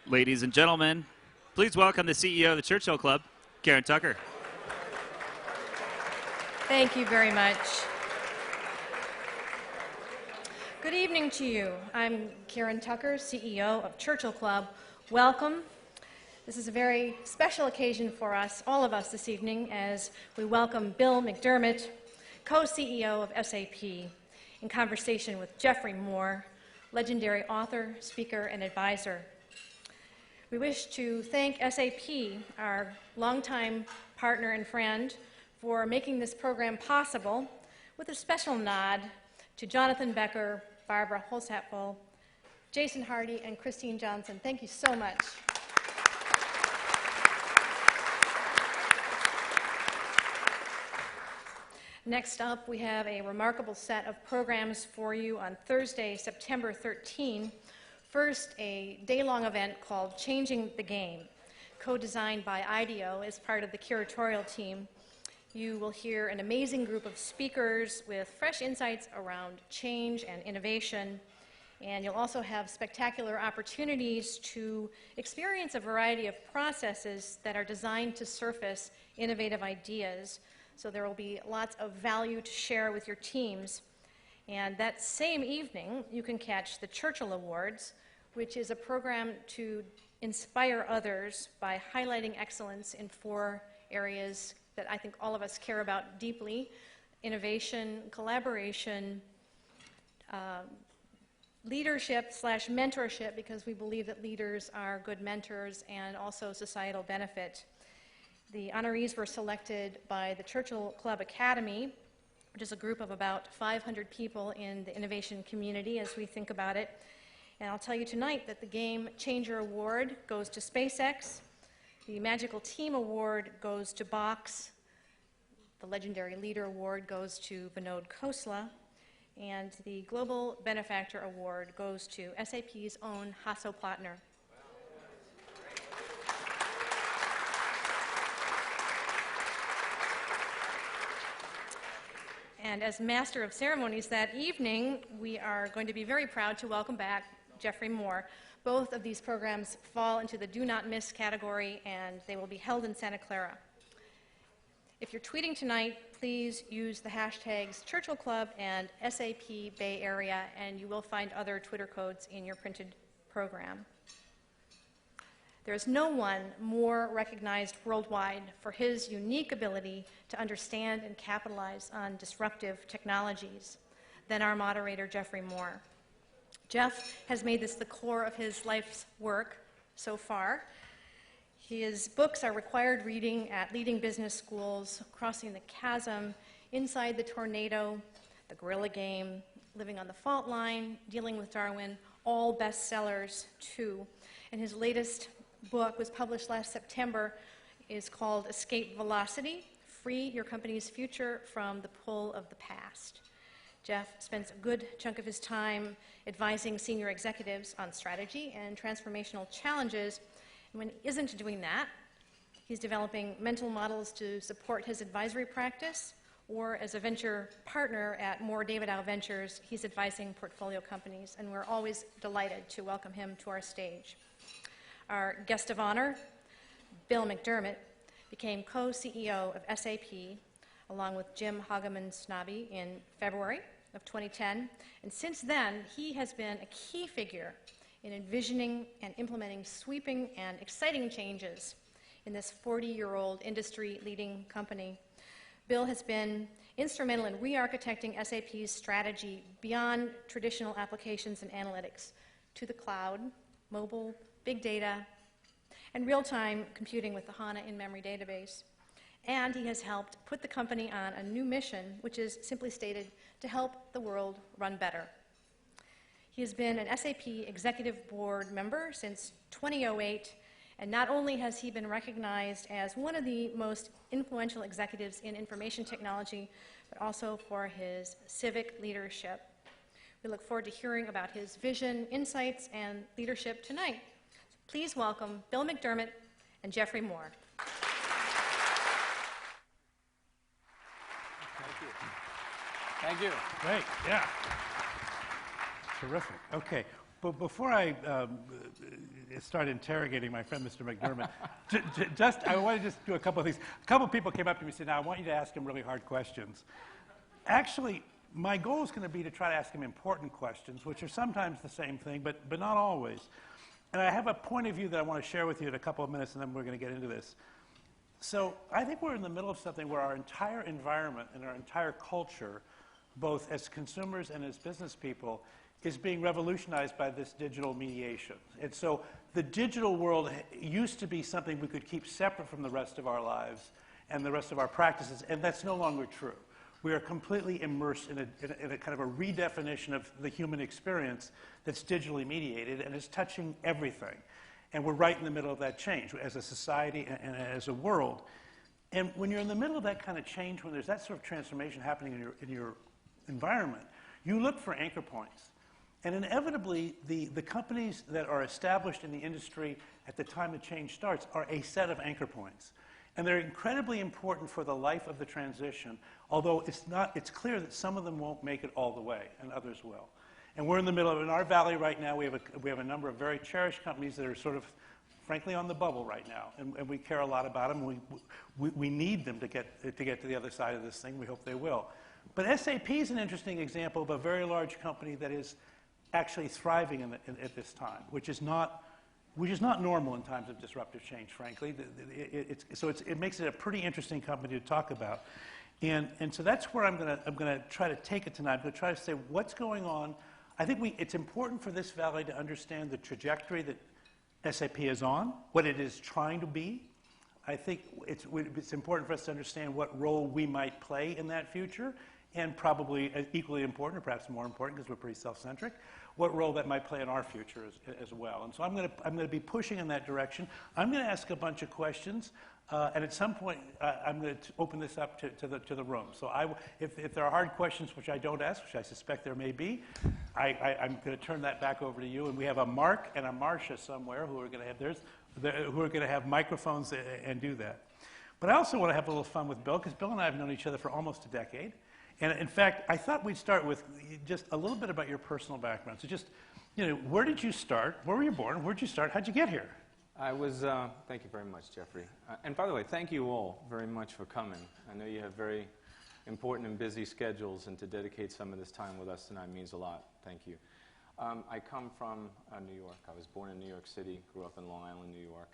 Ladies and gentlemen, please welcome the CEO of the Churchill Club, Karen Tucker. Thank you very much. Good evening to you. I'm Karen Tucker, CEO of Churchill Club. Welcome. This is a very special occasion for us, all of us this evening, as we welcome Bill McDermott, co-CEO of SAP, in conversation with Geoffrey Moore, legendary author, speaker, and advisor. We wish to thank SAP, our longtime partner and friend, for making this program possible, with a special nod to Jonathan Becker, Barbara Holzapfel, Jason Hardy, and Christine Johnson. Thank you so much. Next up, we have a remarkable set of programs for you on Thursday, September 13. First, a day-long event called Changing the Game, co-designed by IDEO as part of the curatorial team. You will hear an amazing group of speakers with fresh insights around change and innovation, and you'll also have spectacular opportunities to experience a variety of processes that are designed to surface innovative ideas. So there will be lots of value to share with your teams. And that same evening, you can catch the Churchill Awards, which is a program to inspire others by highlighting excellence in 4 areas that I think all of us care about deeply: innovation, collaboration, leadership/mentorship, because we believe that leaders are good mentors, and also societal benefit. The honorees were selected by the Churchill Club Academy, which is a group of about 500 people in the innovation community as we think about it. And I'll tell you tonight that the Game Changer Award goes to SpaceX, the Magical Team Award goes to Box, the Legendary Leader Award goes to Vinod Khosla, and the Global Benefactor Award goes to SAP's own Hasso Plattner. And as master of ceremonies that evening, we are going to be very proud to welcome back Geoffrey Moore. Both of these programs fall into the do not miss category, and they will be held in Santa Clara. If you're tweeting tonight, please use the hashtags Churchill Club and SAP Bay Area, and you will find other Twitter codes in your printed program. There is no one more recognized worldwide for his unique ability to understand and capitalize on disruptive technologies than our moderator, Geoffrey Moore. Jeff has made this the core of his life's work so far. His books are required reading at leading business schools: Crossing the Chasm, Inside the Tornado, The Gorilla Game, Living on the Fault Line, Dealing with Darwin, all bestsellers too. And his latest book was published last September, is called Escape Velocity: Free Your Company's Future from the Pull of the Past. Jeff spends a good chunk of his time advising senior executives on strategy and transformational challenges. And when he isn't doing that, he's developing mental models to support his advisory practice, or as a venture partner at Moore Davidow Ventures, he's advising portfolio companies, and we're always delighted to welcome him to our stage. Our guest of honor, Bill McDermott, became co-CEO of SAP along with Jim Hagemann-Snabe in February of 2010, and since then he has been a key figure in envisioning and implementing sweeping and exciting changes in this 40-year-old industry-leading company. Bill has been instrumental in re-architecting SAP's strategy beyond traditional applications and analytics to the cloud, mobile, big data, and real-time computing with the HANA in-memory database. And he has helped put the company on a new mission, which is simply stated, to help the world run better. He has been an SAP Executive Board member since 2008, and not only has he been recognized as one of the most influential executives in information technology, but also for his civic leadership. We look forward to hearing about his vision, insights, and leadership tonight. Please welcome Bill McDermott and Geoffrey Moore. Thank you. Great, yeah. Terrific. Okay, But before I start interrogating my friend, Mr. McDermott, I want to just do a couple of things. A couple of people came up to me and said, now I want you to ask him really hard questions. Actually, my goal is going to be to try to ask him important questions, which are sometimes the same thing, but not always. And I have a point of view that I want to share with you in a couple of minutes, and then we're going to get into this. So I think we're in the middle of something where our entire environment and our entire culture, both as consumers and as business people, is being revolutionized by this digital mediation. And so the digital world used to be something we could keep separate from the rest of our lives and the rest of our practices, and that's no longer true. We are completely immersed in a kind of a redefinition of the human experience that's digitally mediated and is touching everything. And we're right in the middle of that change as a society and as a world. And when you're in the middle of that kind of change, when there's that sort of transformation happening in your environment, you look for anchor points. And inevitably, the companies that are established in the industry at the time the change starts are a set of anchor points. And they're incredibly important for the life of the transition, although it's clear that some of them won't make it all the way, and others will. And we're in the middle of, in our valley right now, we have a number of very cherished companies that are sort of, frankly, on the bubble right now. And we care a lot about them. We need them to get to the other side of this thing. We hope they will. But SAP is an interesting example of a very large company that is actually thriving at this time, which is not normal in times of disruptive change, frankly. So it makes it a pretty interesting company to talk about. And so that's where I'm going to try to take it tonight. I'm going to try to say what's going on. I think it's important for this valley to understand the trajectory that SAP is on, what it is trying to be. I think it's important for us to understand what role we might play in that future, and probably equally important, or perhaps more important, because we're pretty self-centric, what role that might play in our future as well. And so I'm going to be pushing in that direction. I'm going to ask a bunch of questions, and at some point I'm going to open this up to the room. So if there are hard questions which I don't ask, which I suspect there may be, I'm going to turn that back over to you. And we have a Mark and a Marcia somewhere who are going to have microphones and do that. But I also want to have a little fun with Bill, because Bill and I have known each other for almost a decade. And in fact, I thought we'd start with just a little bit about your personal background. So just, where did you start? Where were you born? Where did you start? How'd you get here? I was, thank you very much, Geoffrey. And by the way, thank you all very much for coming. I know you have very important and busy schedules, and to dedicate some of this time with us tonight means a lot. Thank you. I come from New York. I was born in New York City, grew up in Long Island, New York.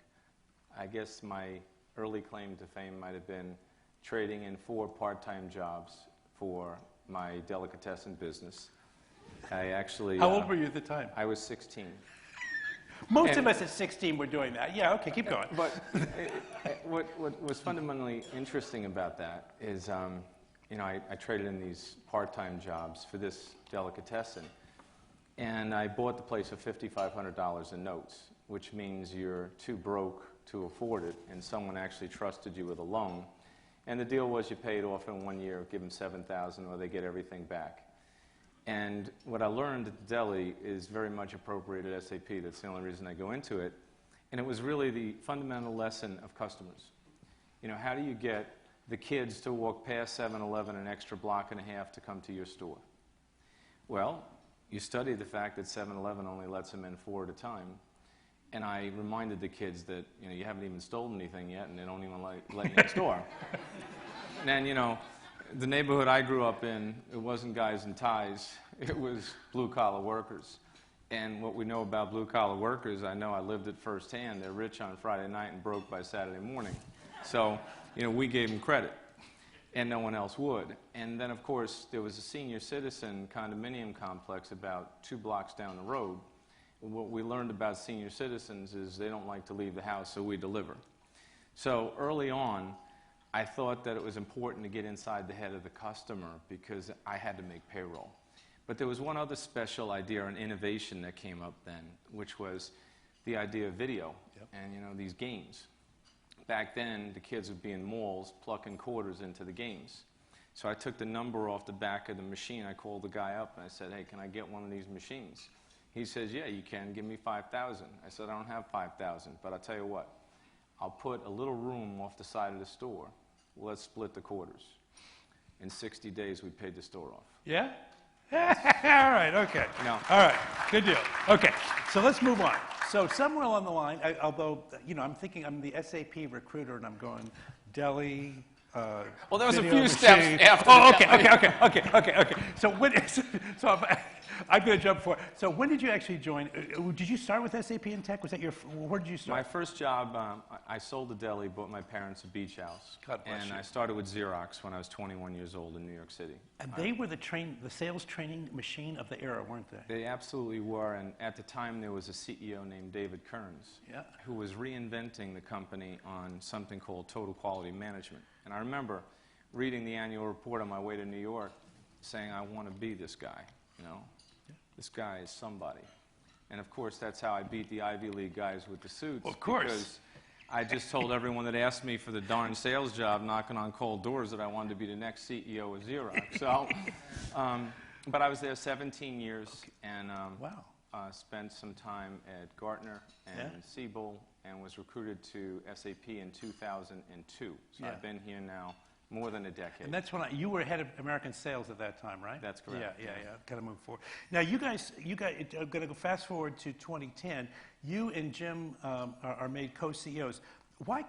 I guess my early claim to fame might have been trading in 4 part-time jobs for my delicatessen business. I actually... How old were you at the time? I was 16. Most of us at 16 were doing that. Yeah, okay, keep going. But what was fundamentally interesting about that is, I traded in these part-time jobs for this delicatessen, and I bought the place for $5,500 in notes, which means you're too broke to afford it, and someone actually trusted you with a loan. And the deal was you pay it off in 1 year, give them $7,000, or they get everything back. And what I learned at the deli is very much appropriate at SAP. That's the only reason I go into it. And it was really the fundamental lesson of customers. How do you get the kids to walk past 7-Eleven an extra block and a half to come to your store? Well, you study the fact that 7-Eleven only lets them in 4 at a time. And I reminded the kids that, you haven't even stolen anything yet, and they don't even let you in the store. And then, the neighborhood I grew up in, it wasn't guys in ties. It was blue-collar workers. And what we know about blue-collar workers, I lived it firsthand. They're rich on Friday night and broke by Saturday morning. So, we gave them credit, and no one else would. And then, of course, there was a senior citizen condominium complex about 2 blocks down the road. What we learned about senior citizens is they don't like to leave the house, so we deliver. So early on, I thought that it was important to get inside the head of the customer because I had to make payroll. But there was one other special idea, an innovation that came up then, which was the idea of video and, these games. Back then, the kids would be in malls plucking quarters into the games. So I took the number off the back of the machine. I called the guy up and I said, hey, can I get one of these machines? He says, yeah, you can. Give me 5,000. I said, I don't have 5,000, but I'll tell you what. I'll put a little room off the side of the store. Let's split the quarters. In 60 days, we paid the store off. Yeah? All right, okay. No. All right, good deal. Okay, so let's move on. So somewhere along the line, although, I'm thinking I'm the SAP recruiter and I'm going deli, Well, there was a video few machine. steps after. Oh, the okay. So I'm going to jump forward. So when did you actually join? Did you start with SAP in tech? Was that where did you start? My first job, I sold a deli, bought my parents a beach house. God bless you. I started with Xerox when I was 21 years old in New York City. And they were the sales training machine of the era, weren't they? They absolutely were, and at the time there was a CEO named David Kearns, who was reinventing the company on something called total quality management. And I remember reading the annual report on my way to New York saying, I want to be this guy, This guy is somebody. And of course, that's how I beat the Ivy League guys with the suits. Of course. Because I just told everyone that asked me for the darn sales job knocking on cold doors that I wanted to be the next CEO of Xerox. So, but I was there 17 years and wow. Spent some time at Gartner and Siebel and was recruited to SAP in 2002. So I've been here now more than a decade. And that's when you were head of American sales at that time, right? That's correct. Yeah. Kind of move forward. Now, you guys, I'm going to go fast forward to 2010. You and Jim are made co-CEOs. Why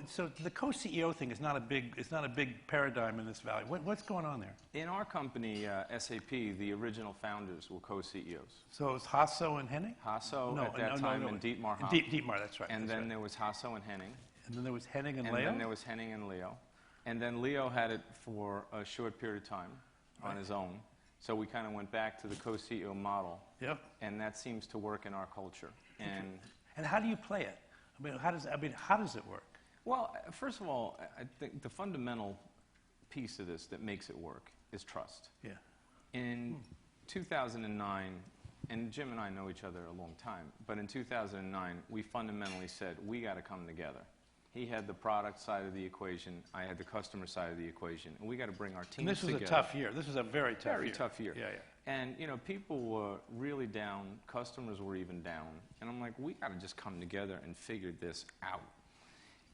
so the co-CEO thing is not a big paradigm in this valley. What's going on there? In our company, SAP, the original founders were co-CEOs. So it was Hasso and Henning? Hasso at that time and Dietmar Hopp. Dietmar, that's right. And then there was Hasso and Henning. And then there was Henning and Leo? And then there was Henning and Leo. And then Leo had it for a short period of time on his own. So we kind of went back to the co-CEO model. Yep. And that seems to work in our culture. And how do you play it? How does it work? Well, first of all, I think the fundamental piece of this that makes it work is trust. Yeah. In 2009, and Jim and I know each other a long time, but in 2009, we fundamentally said, we got to come together. He had the product side of the equation, I had the customer side of the equation, and we got to bring our teams together. And this was a tough year. This was a very tough year. Very tough year. Yeah. And, people were really down, customers were even down, and I'm like, we got to just come together and figure this out.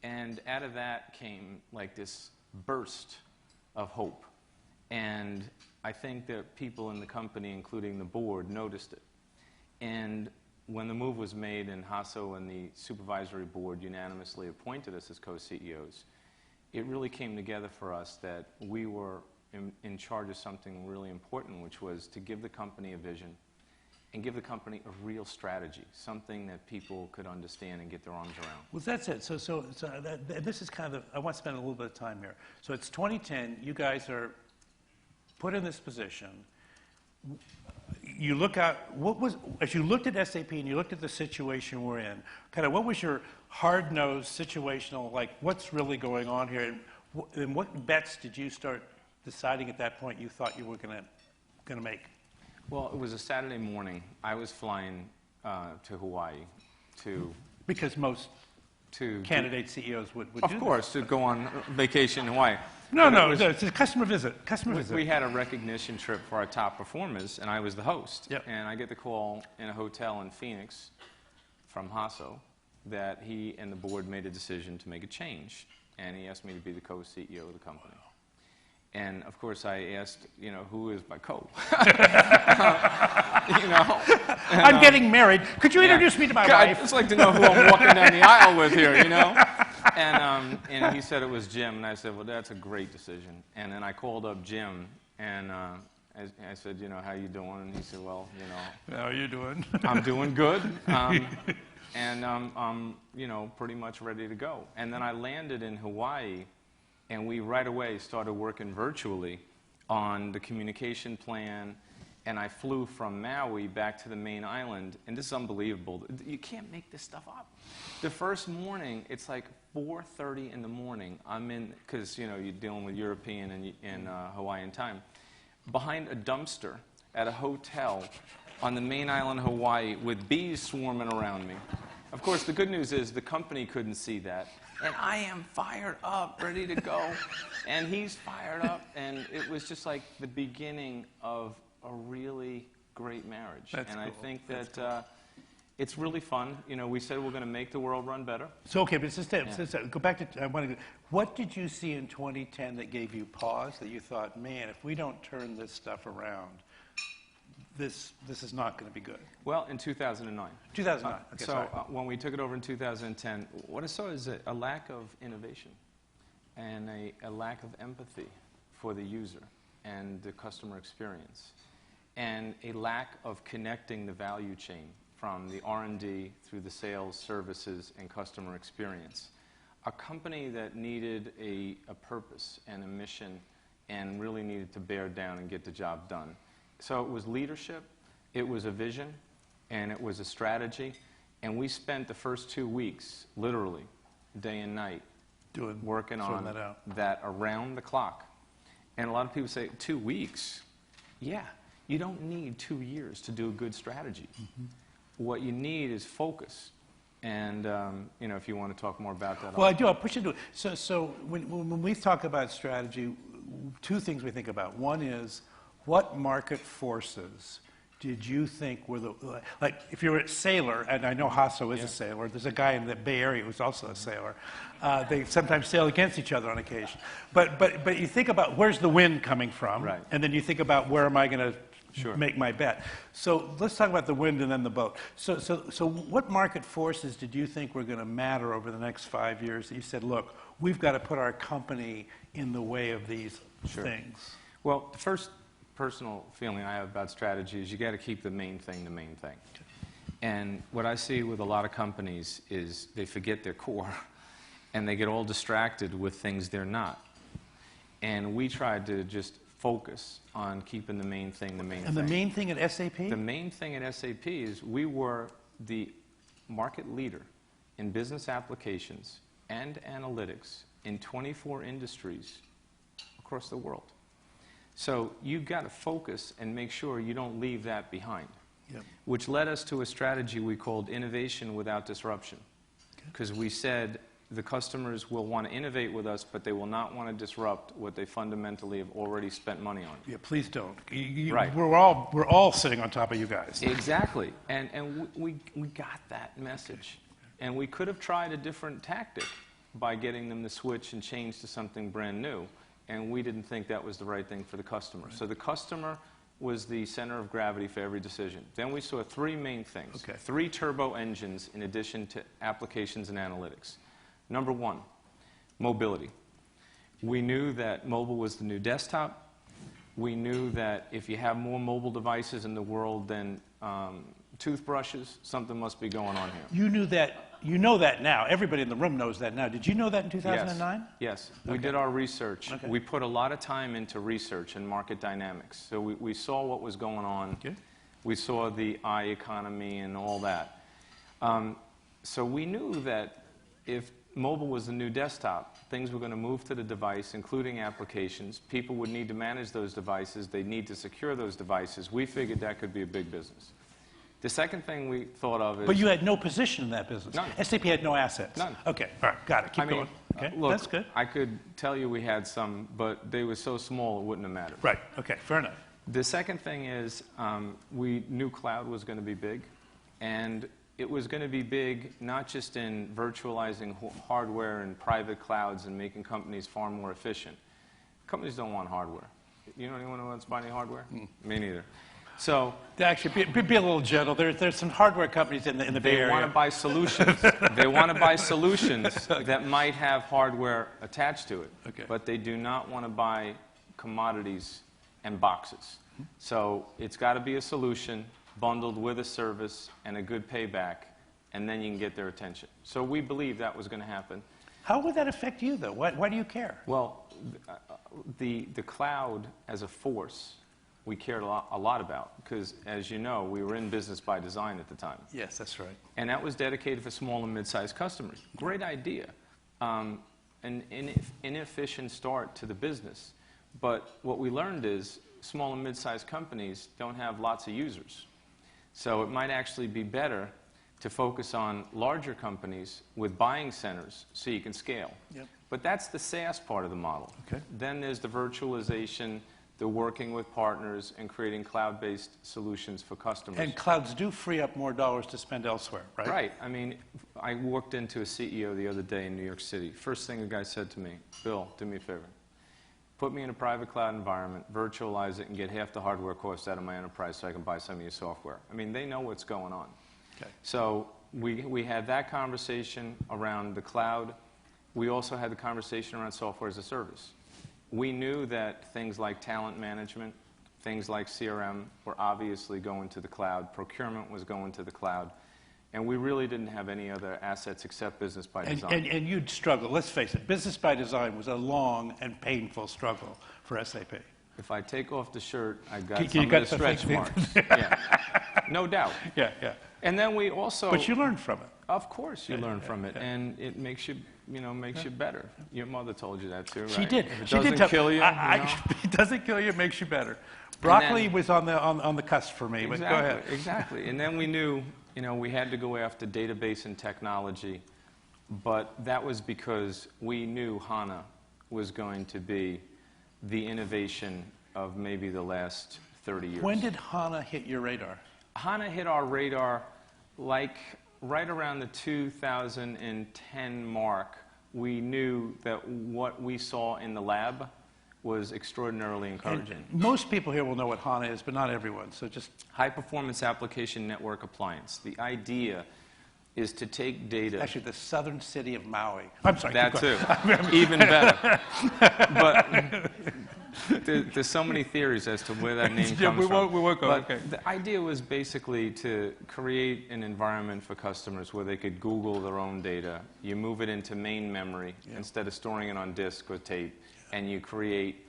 And out of that came like this burst of hope. And I think that people in the company, including the board, noticed it. And when the move was made and Hasso and the supervisory board unanimously appointed us as co-CEOs, it really came together for us that we were in charge of something really important, which was to give the company a vision and give the company a real strategy, something that people could understand and get their arms around. Well, that's it. So this is kind of I want to spend a little bit of time here. So it's 2010. You guys are put in this position. You look at as you looked at SAP and you looked at the situation we're in, kind of what was your hard-nosed situational, like what's really going on here, and what bets did you start deciding at that point you thought you were going to make? Well, it was a Saturday morning. I was flying to Hawaii to... Because most candidate CEOs would do Of course, to go on vacation in Hawaii. No, it's a customer visit. We had a recognition trip for our top performers, and I was the host. Yep. And I get the call in a hotel in Phoenix from Hasso that he and the board made a decision to make a change. And he asked me to be the co-CEO of the company. And, of course, I asked, who is my co? I'm getting married. Could you introduce me to my wife? I'd just like to know who I'm walking down the aisle with here, And he said it was Jim, and I said, well, that's a great decision. And then I called up Jim, and I said, how you doing? And he said, well, How are you doing? I'm doing good, and I'm, pretty much ready to go. And then I landed in Hawaii, and we right away started working virtually on the communication plan, and I flew from Maui back to the main island, and this is unbelievable. You can't make this stuff up. The first morning, it's like 4:30 in the morning. I'm in, because, you're dealing with European and Hawaiian time, behind a dumpster at a hotel on the main island of Hawaii with bees swarming around me. Of course, the good news is the company couldn't see that. And I am fired up, ready to go. And he's fired up. And it was just like the beginning of a really great marriage. That's and cool. I think that it's really fun. We said we're going to make the world run better. So, okay, but go back to, what did you see in 2010 that gave you pause, that you thought, man, if we don't turn this stuff around, this is not going to be good? Well, in 2009. 2009. Okay, So sorry. when we took it over in 2010, what I saw is a lack of innovation and a lack of empathy for the user and the customer experience, and a lack of connecting the value chain from the R&D through the sales, services, and customer experience. A company that needed a purpose and a mission and really needed to bear down and get the job done. So it was leadership, it was a vision, and it was a strategy. And we spent the first 2 weeks, literally, day and night, working on that around the clock. And a lot of people say, 2 weeks? Yeah, you don't need 2 years to do a good strategy. Mm-hmm. What you need is focus. And, you know, if you want to talk more about that. Well, I do. I'll push into it. So when we talk about strategy, two things we think about. One is, what market forces did you think were the, like, if you're a sailor, and I know Hasso is a sailor, there's a guy in the Bay Area who's also a sailor. They sometimes sail against each other on occasion. But you think about where's the wind coming from, right, and then you think about where am I going to make my bet. So let's talk about the wind and then the boat. So what market forces did you think were going to matter over the next 5 years that you said, look, we've got to put our company in the way of these things? Well, the first personal feeling I have about strategy is you got to keep the main thing the main thing. And what I see with a lot of companies is they forget their core and they get all distracted with things they're not. And we tried to just focus on keeping the main thing the main thing. And the main thing at SAP? The main thing at SAP is we were the market leader in business applications and analytics in 24 industries across the world. So you've got to focus and make sure you don't leave that behind, which led us to a strategy we called innovation without disruption, because we said the customers will want to innovate with us, but they will not want to disrupt what they fundamentally have already spent money on. Yeah, please don't. Right. We're all sitting on top of you guys. Exactly. And we got that message. And we could have tried a different tactic by getting them to switch and change to something brand new. And we didn't think that was the right thing for the customer. Right. So the customer was the center of gravity for every decision. Then we saw three main things. Okay. 3 turbo engines in addition to applications and analytics. Number 1, mobility. We knew that mobile was the new desktop. We knew that if you have more mobile devices in the world than toothbrushes, something must be going on here. You knew that. You know that now. Everybody in the room knows that now. Did you know that in 2009? Yes. We did our research. Okay. We put a lot of time into research and market dynamics. So we saw what was going on. Okay. We saw the economy and all that. So we knew that if mobile was the new desktop, things were going to move to the device, including applications. People would need to manage those devices. They'd need to secure those devices. We figured that could be a big business. The second thing we thought of is... But you had no position in that business. None. SAP had no assets. None. Okay, all right, got it. Keep going. Okay, look, that's good. I could tell you we had some, but they were so small it wouldn't have mattered. Right, okay, fair enough. The second thing is we knew cloud was going to be big, and it was going to be big not just in virtualizing hardware and private clouds and making companies far more efficient. Companies don't want hardware. You know anyone who wants to buy any hardware? Me neither. So actually, be a little gentle. There's some hardware companies in the Bay Area. They want to buy solutions. They want to buy solutions that might have hardware attached to it. Okay. But they do not want to buy commodities and boxes. So it's got to be a solution bundled with a service and a good payback, and then you can get their attention. So we believe that was going to happen. How would that affect you, though? Why do you care? Well, the cloud as a force we cared a lot about, because, as you know, we were in business by design at the time. Yes, that's right. And that was dedicated for small and mid-sized customers. Great idea. An inefficient start to the business. But what we learned is small and mid-sized companies don't have lots of users. So it might actually be better to focus on larger companies with buying centers so you can scale. Yep. But that's the SaaS part of the model. Okay. Then there's the virtualization, the working with partners, and creating cloud-based solutions for customers. And clouds do free up more dollars to spend elsewhere, right? Right. I mean, I walked into a CEO the other day in New York City. First thing the guy said to me, Bill, do me a favor. put me in a private cloud environment, virtualize it, and get half the hardware cost out of my enterprise so I can buy some of your software. I mean, they know what's going on. Okay. So we had that conversation around the cloud. We also had the conversation around software as a service. We knew that things like talent management, things like CRM were obviously going to the cloud. Procurement was going to the cloud. And we really didn't have any other assets except business by design. And you'd struggle. Let's face it, business by design was a long and painful struggle for SAP. If I take off the shirt, I got You some of got the the stretch thing. marks. Yeah. No doubt. Yeah, yeah. And then we also... But you learned from it. Of course you learn from it, yeah. and it makes you, makes you better. Your mother told you that too, right? She did. If it She doesn't did kill you, it doesn't kill you, it makes you better. Broccoli was on the cusp for me, but go ahead. Exactly. And then we knew, we had to go after database and technology, but that was because we knew HANA was going to be the innovation of maybe the last 30 years. When did HANA hit your radar? HANA hit our radar like right around the 2010 mark. We knew that what we saw in the lab was extraordinarily encouraging. And most people here will know what HANA is, but not everyone. So just high-performance application network appliance. The idea is to take data. Actually, the southern city of Maui. I'm sorry. That too. Even better. But there's so many theories as to where that name comes from. We won't go. But Okay. the idea was basically to create an environment for customers where they could Google their own data. You move it into main memory instead of storing it on disk or tape, and you create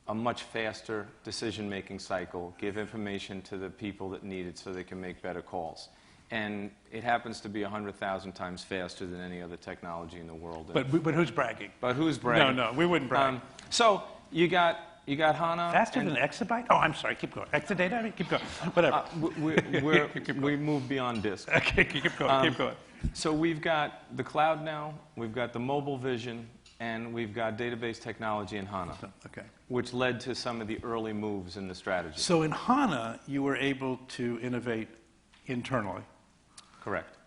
a much faster decision-making cycle, give information to the people that need it so they can make better calls. And it happens to be 100,000 times faster than any other technology in the world. But who's bragging? But who's bragging? No, we wouldn't brag. So you got HANA. Faster than exabyte? Oh, I'm sorry. Keep going. Exadata? I mean, keep going. Whatever. We moved beyond disk. Okay, keep going. Keep going. So we've got the cloud now. We've got the mobile vision. And we've got database technology in HANA, Okay. which led to some of the early moves in the strategy. So in HANA, you were able to innovate internally. Correct.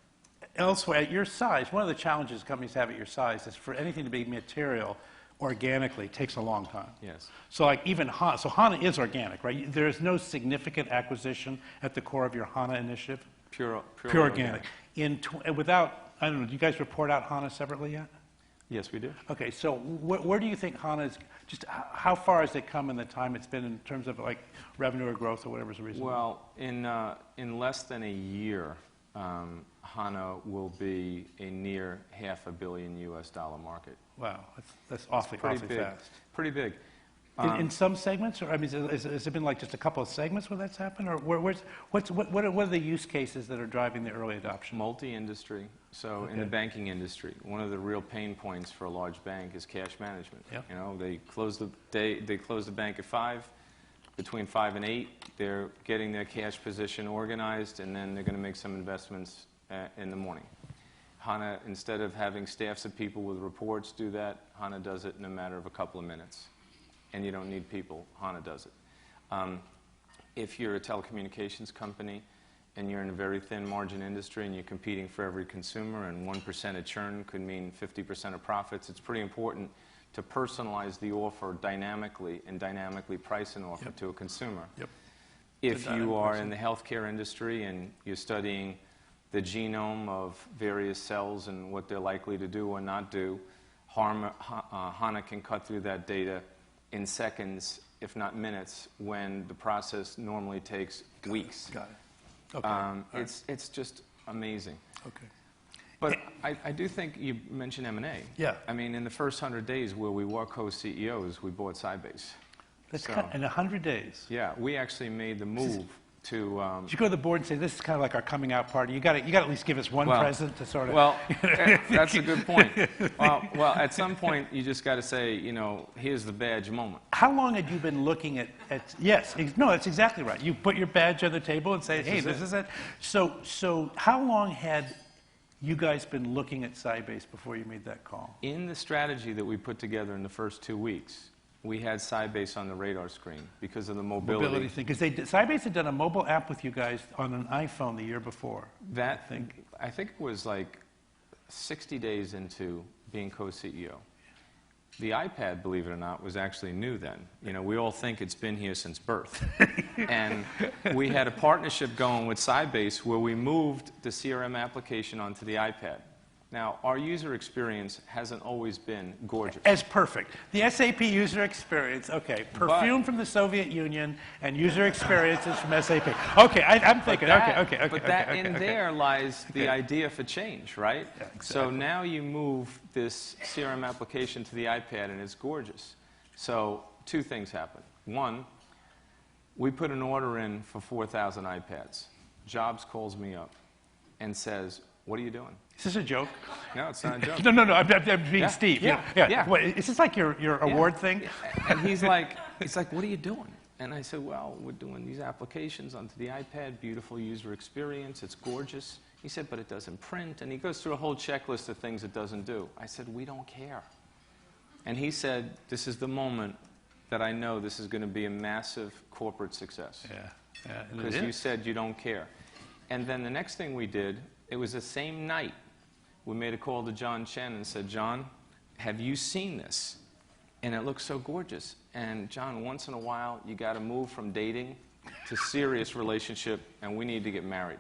Elsewhere, at your size, one of the challenges companies have at your size is for anything to be material organically takes a long time. Yes. So like even HANA, so HANA is organic, right? There is no significant acquisition at the core of your HANA initiative? Pure organic. Without, I don't know, do you guys report out HANA separately yet? Yes, we do. Okay, so where do you think HANA is, just how far has it come in the time it's been in terms of like revenue or growth or whatever's the reason? Well, in less than a year, HANA will be a near $500 million US market. Wow, that's awfully fast. Pretty big. In some segments, or I mean, has it been like just a couple of segments where that's happened, or what are the use cases that are driving the early adoption? Multi-industry. So in the banking industry, one of the real pain points for a large bank is cash management. Yep. They close the bank at 5. Between 5 and 8, they're getting their cash position organized, and then they're going to make some investments in the morning. HANA, instead of having staffs of people with reports do that, HANA does it in a matter of a couple of minutes. And you don't need people. HANA does it. If you're a telecommunications company and you're in a very thin margin industry and you're competing for every consumer and 1% of churn could mean 50% of profits, it's pretty important to personalize the offer dynamically and dynamically price an offer to a consumer. Yep. If you are in the healthcare industry and you're studying the genome of various cells and what they're likely to do or not do, HANA can cut through that data in seconds, if not minutes, when the process normally takes weeks. Got it. Okay. It's just amazing. Okay. But I do think you mentioned M&A. Yeah. I mean, in the first 100 days where we were co-CEOs, we bought Sybase. That's So- in 100 days. Yeah, we actually made the move to... Did you go to the board and say, this is kind of like our coming out party? You got to at least give us one present to sort of... Well, that's a good point. Well, at some point, you just got to say, here's the badge moment. How long had you been looking at yes, no, that's exactly right. You put your badge on the table and say, hey, this is it. So how long had you guys been looking at Sybase before you made that call? In the strategy that we put together in the first 2 weeks, we had Sybase on the radar screen because of the mobility thing. Because Sybase had done a mobile app with you guys on an iPhone the year before. I think it was like 60 days into being co-CEO. The iPad, believe it or not, was actually new then. You know, we all think it's been here since birth. And we had a partnership going with Sybase where we moved the CRM application onto the iPad. Now, our user experience hasn't always been gorgeous. As perfect. The SAP user experience, okay, perfume from the Soviet Union and user experiences from SAP. Okay, I'm thinking, okay. But that in there lies the idea for change, right? Yeah, exactly. So now you move this CRM application to the iPad and it's gorgeous. So two things happen. One, we put an order in for 4,000 iPads. Jobs calls me up and says, "What are you doing?" Is this a joke? No, it's not a joke. No, I'm being Steve. Yeah. What, is this like your award thing? And he's like, "What are you doing?" And I said, "Well, we're doing these applications onto the iPad, beautiful user experience, it's gorgeous." He said, "But it doesn't print." And he goes through a whole checklist of things it doesn't do. I said, "We don't care." And he said, "This is the moment that I know this is going to be a massive corporate success." Yeah. Because you said you don't care. And then the next thing we did, it was the same night, we made a call to John Chen and said, "John, have you seen this? And it looks so gorgeous." And John, once in a while, you got to move from dating to serious relationship, and we need to get married.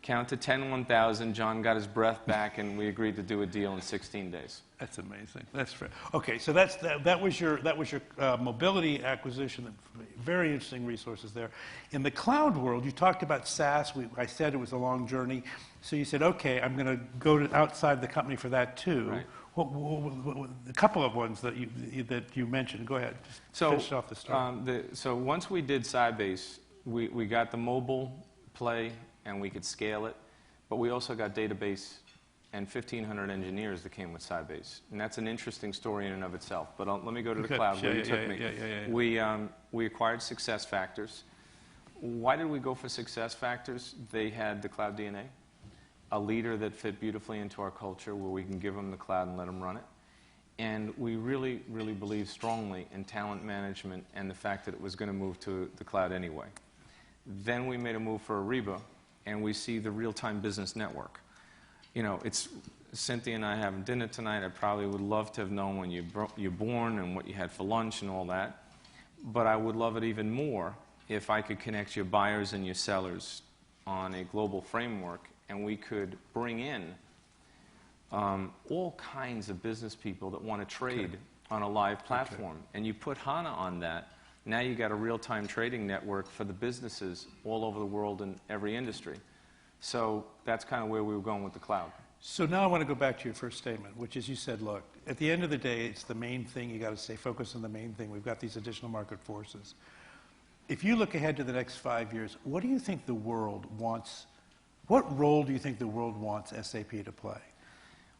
Count to 10, 1,000. John got his breath back, and we agreed to do a deal in 16 days. That's amazing. That's fair. Okay, so that was your mobility acquisition. Very interesting resources there. In the cloud world, you talked about SaaS. I said it was a long journey. So you said, okay, I'm going to go outside the company for that too. Right. A couple of ones that you mentioned. Go ahead. Just finish off the story. So once we did Sybase, we got the mobile play, and we could scale it. But we also got database and 1,500 engineers that came with Sybase. And that's an interesting story in and of itself. But let me go to the cloud where you took me. We acquired SuccessFactors. Why did we go for SuccessFactors? They had the cloud DNA, a leader that fit beautifully into our culture where we can give them the cloud and let them run it. And we really, really believe strongly in talent management and the fact that it was going to move to the cloud anyway. Then we made a move for Ariba, and we see the real-time business network. You know, it's Cynthia and I having dinner tonight. I probably would love to have known when you're born and what you had for lunch and all that. But I would love it even more if I could connect your buyers and your sellers on a global framework, and we could bring in all kinds of business people that want to trade on a live platform. And you put HANA on that. Now you got a real-time trading network for the businesses all over the world in every industry. So that's kind of where we were going with the cloud. So now I want to go back to your first statement, which is you said, look, at the end of the day, it's the main thing. You got to stay focused on the main thing. We've got these additional market forces. If you look ahead to the next 5 years, what do you think the world wants? What role do you think the world wants SAP to play?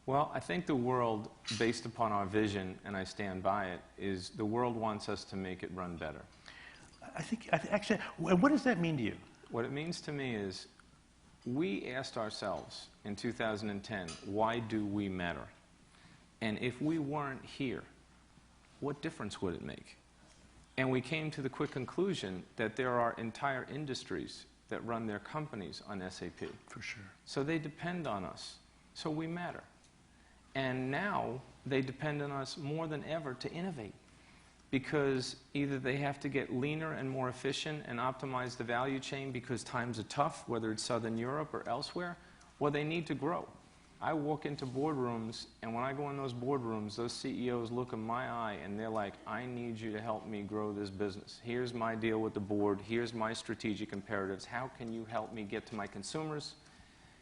Well, I think the world, based upon our vision, and I stand by it, is the world wants us to make it run better. Actually, what does that mean to you? What it means to me is we asked ourselves in 2010, why do we matter? And if we weren't here, what difference would it make? And we came to the quick conclusion that there are entire industries that run their companies on SAP. For sure. So they depend on us. So we matter. And now they depend on us more than ever to innovate, because either they have to get leaner and more efficient and optimize the value chain because times are tough, whether it's Southern Europe or elsewhere, or they need to grow. I walk into boardrooms, and when I go in those boardrooms, those CEOs look in my eye, and they're like, I need you to help me grow this business. Here's my deal with the board. Here's my strategic imperatives. How can you help me get to my consumers?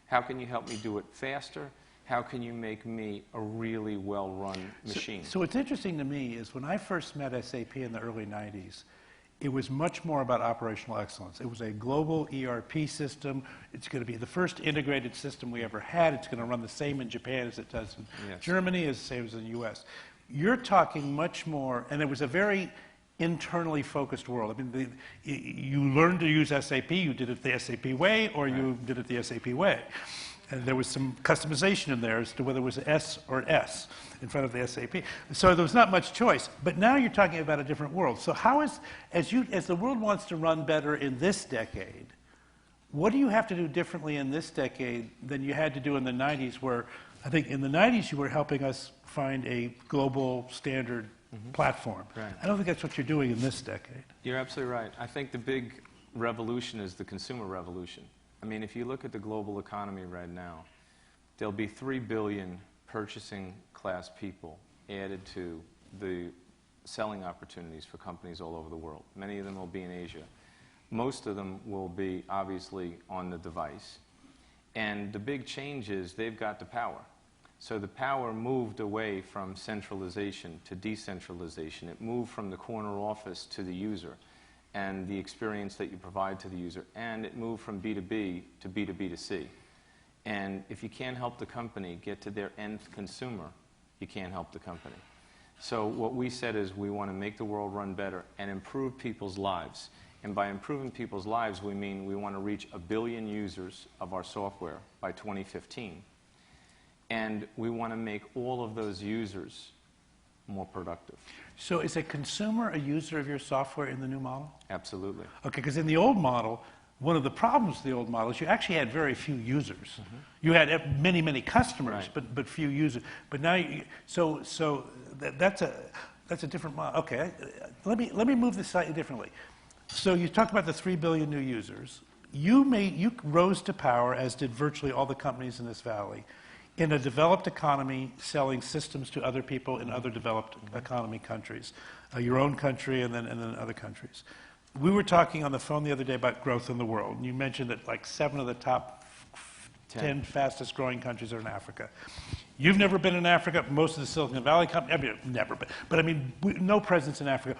How can you help me do it faster? How can you make me a really well-run machine? So what's interesting to me is when I first met SAP in the early 90s, it was much more about operational excellence. It was a global ERP system. It's going to be the first integrated system we ever had. It's going to run the same in Japan as it does in Germany, as the same as in the US. You're talking much more, and it was a very internally focused world. I mean, you learned to use SAP, you did it the SAP way, or you did it the SAP way. And there was some customization in there as to whether it was S or an S in front of the SAP. So there was not much choice. But now you're talking about a different world. So how is, as the world wants to run better in this decade, what do you have to do differently in this decade than you had to do in the 90s where I think in the 90s you were helping us find a global standard platform. Right. I don't think that's what you're doing in this decade. You're absolutely right. I think the big revolution is the consumer revolution. I mean, if you look at the global economy right now, there'll be 3 billion purchasing class people added to the selling opportunities for companies all over the world. Many of them will be in Asia. Most of them will be obviously on the device. And the big change is they've got the power. So the power moved away from centralization to decentralization. It moved from the corner office to the user and the experience that you provide to the user. And it moved from B2B to B2B2C. And if you can't help the company get to their end consumer, you can't help the company. So what we said is we want to make the world run better and improve people's lives. And by improving people's lives, we mean we want to reach 1 billion users of our software by 2015. And we want to make all of those users more productive. So is a consumer a user of your software in the new model? Absolutely. Okay, because in the old model, one of the problems with the old model is you actually had very few users. You had many, many customers, Right. but few users. But now, that's a different model. Okay, let me move this slightly differently. So you talked about the 3 billion new users. You rose to power, as did virtually all the companies in this valley, in a developed economy selling systems to other people in other developed economy countries, your own country and then other countries. We were talking on the phone the other day about growth in the world, and you mentioned that like 7 of the top 10 fastest growing countries are in Africa. You've never been in Africa. Most of the Silicon Valley companies, I mean, never been. But I mean, no presence in Africa.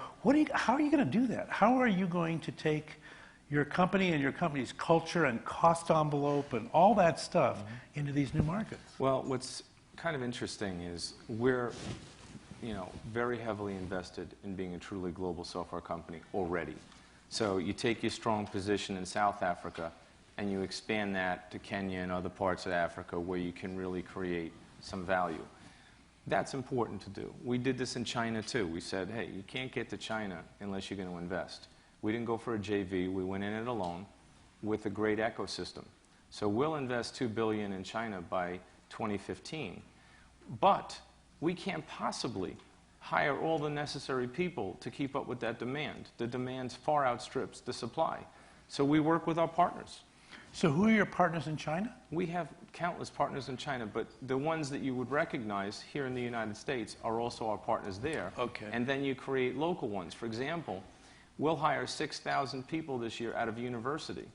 How are you going to do that? How are you going to take your company and your company's culture and cost envelope and all that stuff into these new markets? Well, what's kind of interesting is we're very heavily invested in being a truly global software company already. So you take your strong position in South Africa and you expand that to Kenya and other parts of Africa where you can really create some value. That's important to do. We did this in China too. We said, hey, you can't get to China unless you're going to invest. We didn't go for a JV. We went in it alone with a great ecosystem. So we'll invest $2 billion in China by 2015. But we can't possibly hire all the necessary people to keep up with that demand. The demand far outstrips the supply. So we work with our partners. So who are your partners in China? We have countless partners in China, but the ones that you would recognize here in the United States are also our partners there. Okay. And then you create local ones. For example, we'll hire 6,000 people this year out of university.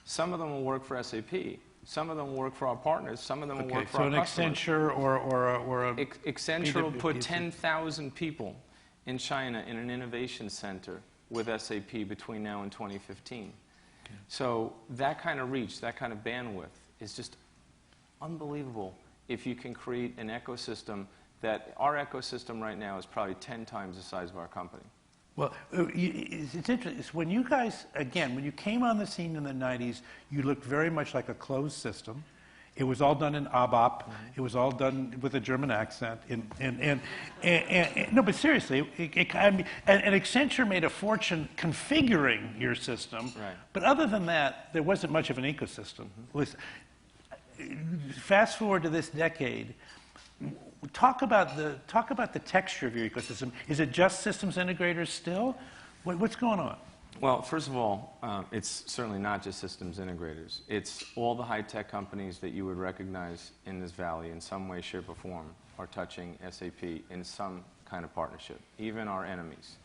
Some of them will work for SAP. Some of them will work for our partners. Some of them will work for our customers. So an Accenture or a... Accenture will put 10,000 people in China in an innovation center with SAP between now and 2015. Okay. So that kind of reach, that kind of bandwidth is just unbelievable if you can create an ecosystem that our ecosystem right now is probably 10 times the size of our company. Well, it's interesting. When you guys, again, when you came on the scene in the 90s, you looked very much like a closed system. It was all done in ABAP. It was all done with a German accent. No, but seriously, and Accenture made a fortune configuring your system. Right. But other than that, there wasn't much of an ecosystem. Listen, fast forward to this decade. Talk about the texture of your ecosystem. Is it just systems integrators still? What's going on? Well, first of all, it's certainly not just systems integrators. It's all the high-tech companies that you would recognize in this valley in some way, shape, or form are touching SAP in some kind of partnership, even our enemies.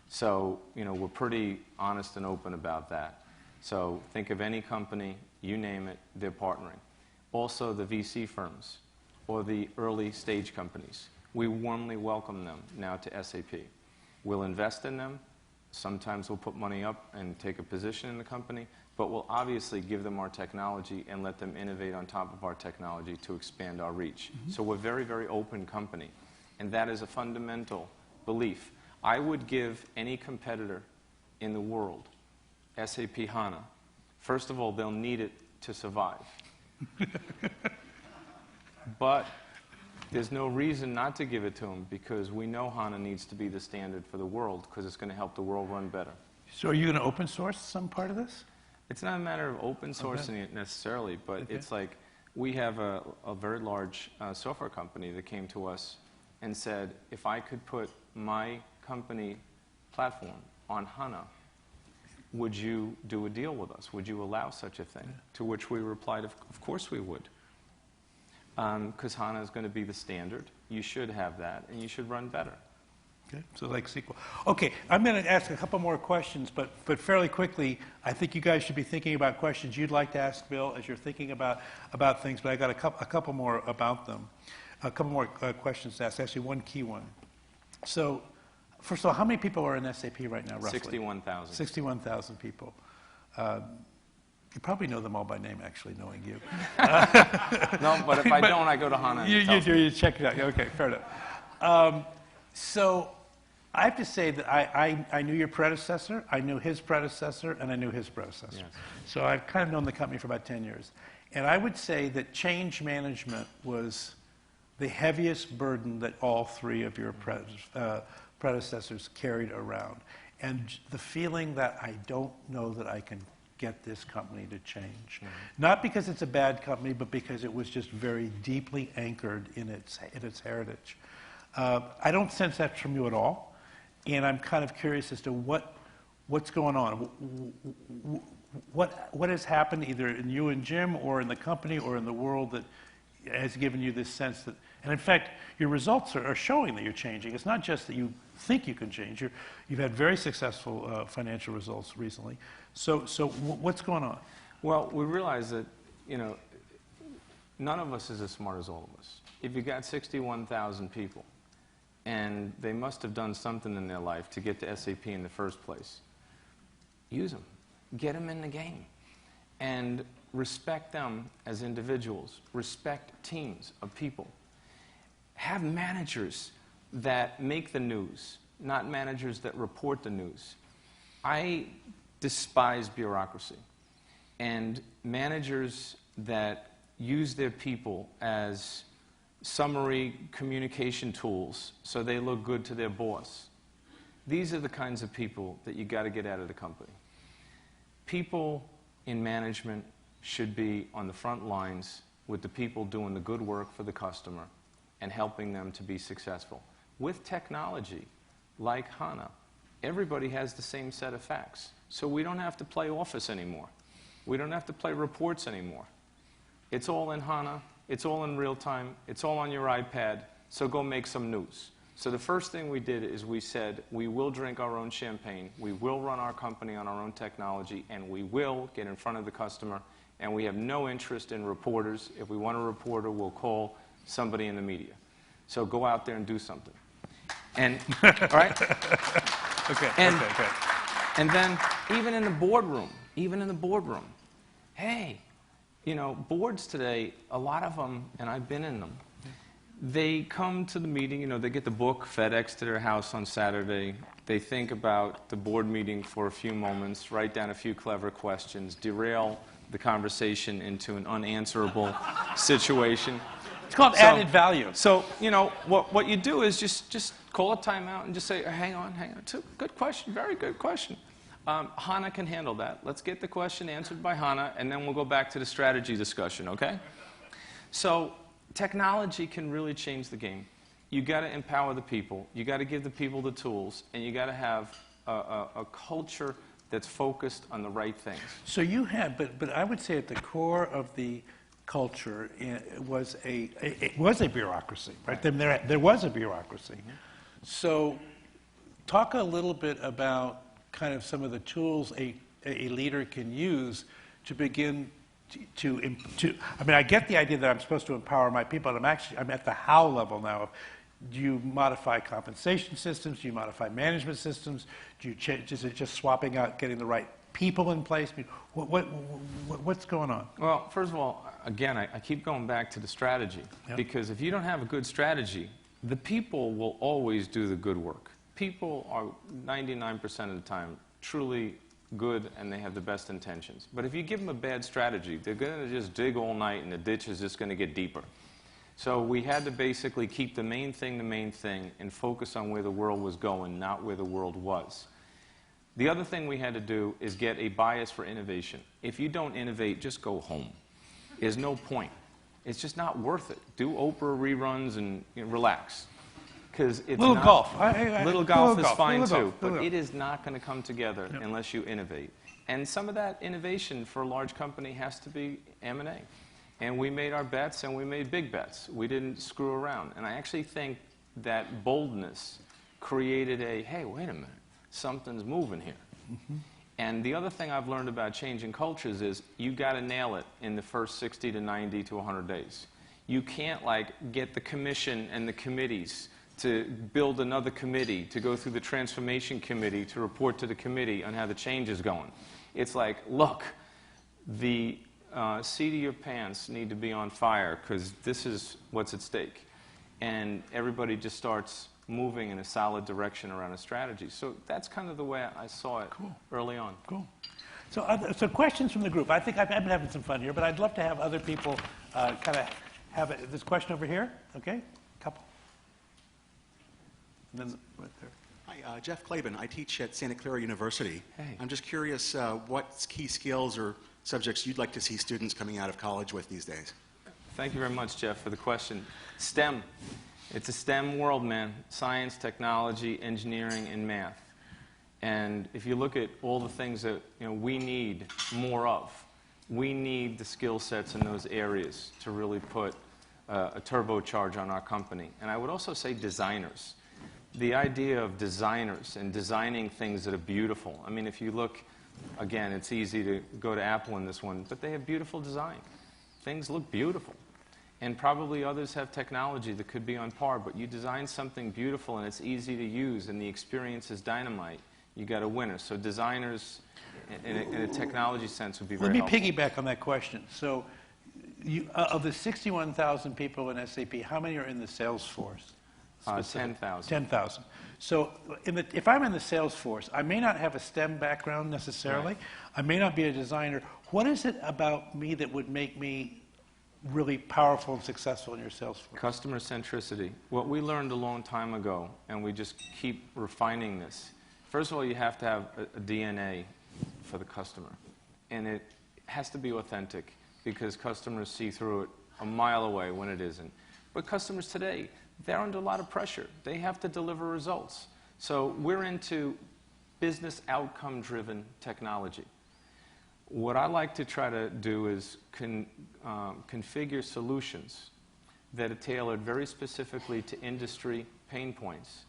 So, we're pretty honest and open about that. So think of any company, you name it, they're partnering. Also the VC firms or the early stage companies. We warmly welcome them now to SAP. We'll invest in them. Sometimes we'll put money up and take a position in the company, but we'll obviously give them our technology and let them innovate on top of our technology to expand our reach. So we're a very, very open company, and that is a fundamental belief. I would give any competitor in the world SAP HANA. First of all, they'll need it to survive. But there's no reason not to give it to them because we know HANA needs to be the standard for the world because it's going to help the world run better. So are you going to open source some part of this? It's not a matter of open sourcing it necessarily, but it's like we have a very large software company that came to us and said, if I could put my company platform on HANA, would you do a deal with us? Would you allow such a thing? To which we replied, of course we would. Because HANA is going to be the standard. You should have that, and you should run better. Okay, so like SQL. Okay, I'm going to ask a couple more questions, but fairly quickly, I think you guys should be thinking about questions you'd like to ask Bill as you're thinking about things, but I got a couple more about them. A couple more questions to ask, actually one key one. So, first of all, how many people are in SAP right now, roughly? 61,000. 61,000 people. You probably know them all by name, actually, knowing you. No, but if I don't, I go to HANA and you check it out. Okay, fair enough. So I have to say that I knew your predecessor, I knew his predecessor, and I knew his predecessor. Yes. So I've kind of known the company for about 10 years. And I would say that change management was the heaviest burden that all three of your predecessors carried around. And the feeling that I don't know that I can get this company to change. Mm-hmm. Not because it's a bad company, but because it was just very deeply anchored in its heritage. I don't sense that from you at all, and I'm kind of curious as to what's going on. What has happened either in you and Jim or in the company or in the world that has given you this sense that, and in fact, your results are showing that you're changing. It's not just that you think you can change. You've had very successful financial results recently. So what's going on? Well, we realize that, none of us is as smart as all of us. If you got 61,000 people, and they must have done something in their life to get to SAP in the first place, use them. Get them in the game. And respect them as individuals. Respect teams of people. Have managers that make the news, not managers that report the news. I despise bureaucracy. And managers that use their people as summary communication tools so they look good to their boss. These are the kinds of people that you got to get out of the company. People in management should be on the front lines with the people doing the good work for the customer and helping them to be successful. With technology like HANA, everybody has the same set of facts. So we don't have to play Office anymore. We don't have to play reports anymore. It's all in HANA. It's all in real time. It's all on your iPad. So go make some news. So the first thing we did is we said, we will drink our own champagne, we will run our company on our own technology, and we will get in front of the customer, and we have no interest in reporters. If we want a reporter, we'll call somebody in the media. So go out there and do something. And, all right? Okay, okay. And then even in the boardroom, hey, boards today, a lot of them, and I've been in them, they come to the meeting, they get the book FedEx to their house on Saturday. They think about the board meeting for a few moments, write down a few clever questions, derail the conversation into an unanswerable situation. It's called added value. So, what you do is just call a timeout and just say, hang on. It's a good question, very good question. HANA can handle that. Let's get the question answered by HANA, and then we'll go back to the strategy discussion, okay? So technology can really change the game. You got to empower the people. You got to give the people the tools, and you got to have a culture that's focused on the right things. So you had, but I would say at the core of the culture was a bureaucracy, right? There was a bureaucracy. Mm-hmm. So talk a little bit about kind of some of the tools a leader can use to begin to I mean, I get the idea that I'm supposed to empower my people, and I'm at the how level now. Do you modify compensation systems? Do you modify management systems? Do you is it just swapping out, getting the right people in place? I mean, what's going on? Well, first of all, again, I keep going back to the strategy. Yep. Because if you don't have a good strategy, the people will always do the good work. People are 99% of the time truly good, and they have the best intentions. But if you give them a bad strategy, they're going to just dig all night, and the ditch is just going to get deeper. So we had to basically keep the main thing, and focus on where the world was going, not where the world was. The other thing we had to do is get a bias for innovation. If you don't innovate, just go home. There's no point. It's just not worth it. Do Oprah reruns and relax. Because it's Little not, golf. Little golf is golf. fine Little too, golf. but Little it is not going to come together unless you innovate. And some of that innovation for a large company has to be M&A. And we made our bets, and we made big bets. We didn't screw around. And I actually think that boldness created a, hey, wait a minute, something's moving here. Mm-hmm. And the other thing I've learned about changing cultures is you got to nail it in the first 60 to 90 to 100 days. You can't like get the commission and the committees to build another committee, to go through the transformation committee, to report to the committee on how the change is going. It's like, look, the seat of your pants need to be on fire because this is what's at stake. And everybody just starts moving in a solid direction around a strategy. So that's kind of the way I saw it early on. Cool. So questions from the group. I think I've been having some fun here, but I'd love to have other people kind of have this question over here. Okay? Couple. And then right there. Hi, Jeff Claiborne. I teach at Santa Clara University. Hey. I'm just curious what key skills or subjects you'd like to see students coming out of college with these days. Thank you very much, Jeff, for the question. STEM. It's a STEM world, man. Science, technology, engineering, and math. And if you look at all the things that we need more of, we need the skill sets in those areas to really put a turbocharge on our company. And I would also say designers. The idea of designers and designing things that are beautiful. I mean, if you look, again, it's easy to go to Apple in this one, but they have beautiful design. Things look beautiful. And probably others have technology that could be on par, but you design something beautiful and it's easy to use and the experience is dynamite, you got a winner. So designers in a technology sense would be very helpful. Let me piggyback on that question. So of the 61,000 people in SAP, how many are in the sales force? 10,000. 10,000. So if I'm in the sales force, I may not have a STEM background necessarily. Right. I may not be a designer. What is it about me that would make me really powerful and successful in your sales force? Customer centricity. What we learned a long time ago, and we just keep refining this. First of all, you have to have a DNA for the customer. And it has to be authentic because customers see through it a mile away when it isn't. But customers today, they're under a lot of pressure. They have to deliver results. So we're into business outcome-driven technology. What I like to try to do is configure solutions that are tailored very specifically to industry pain points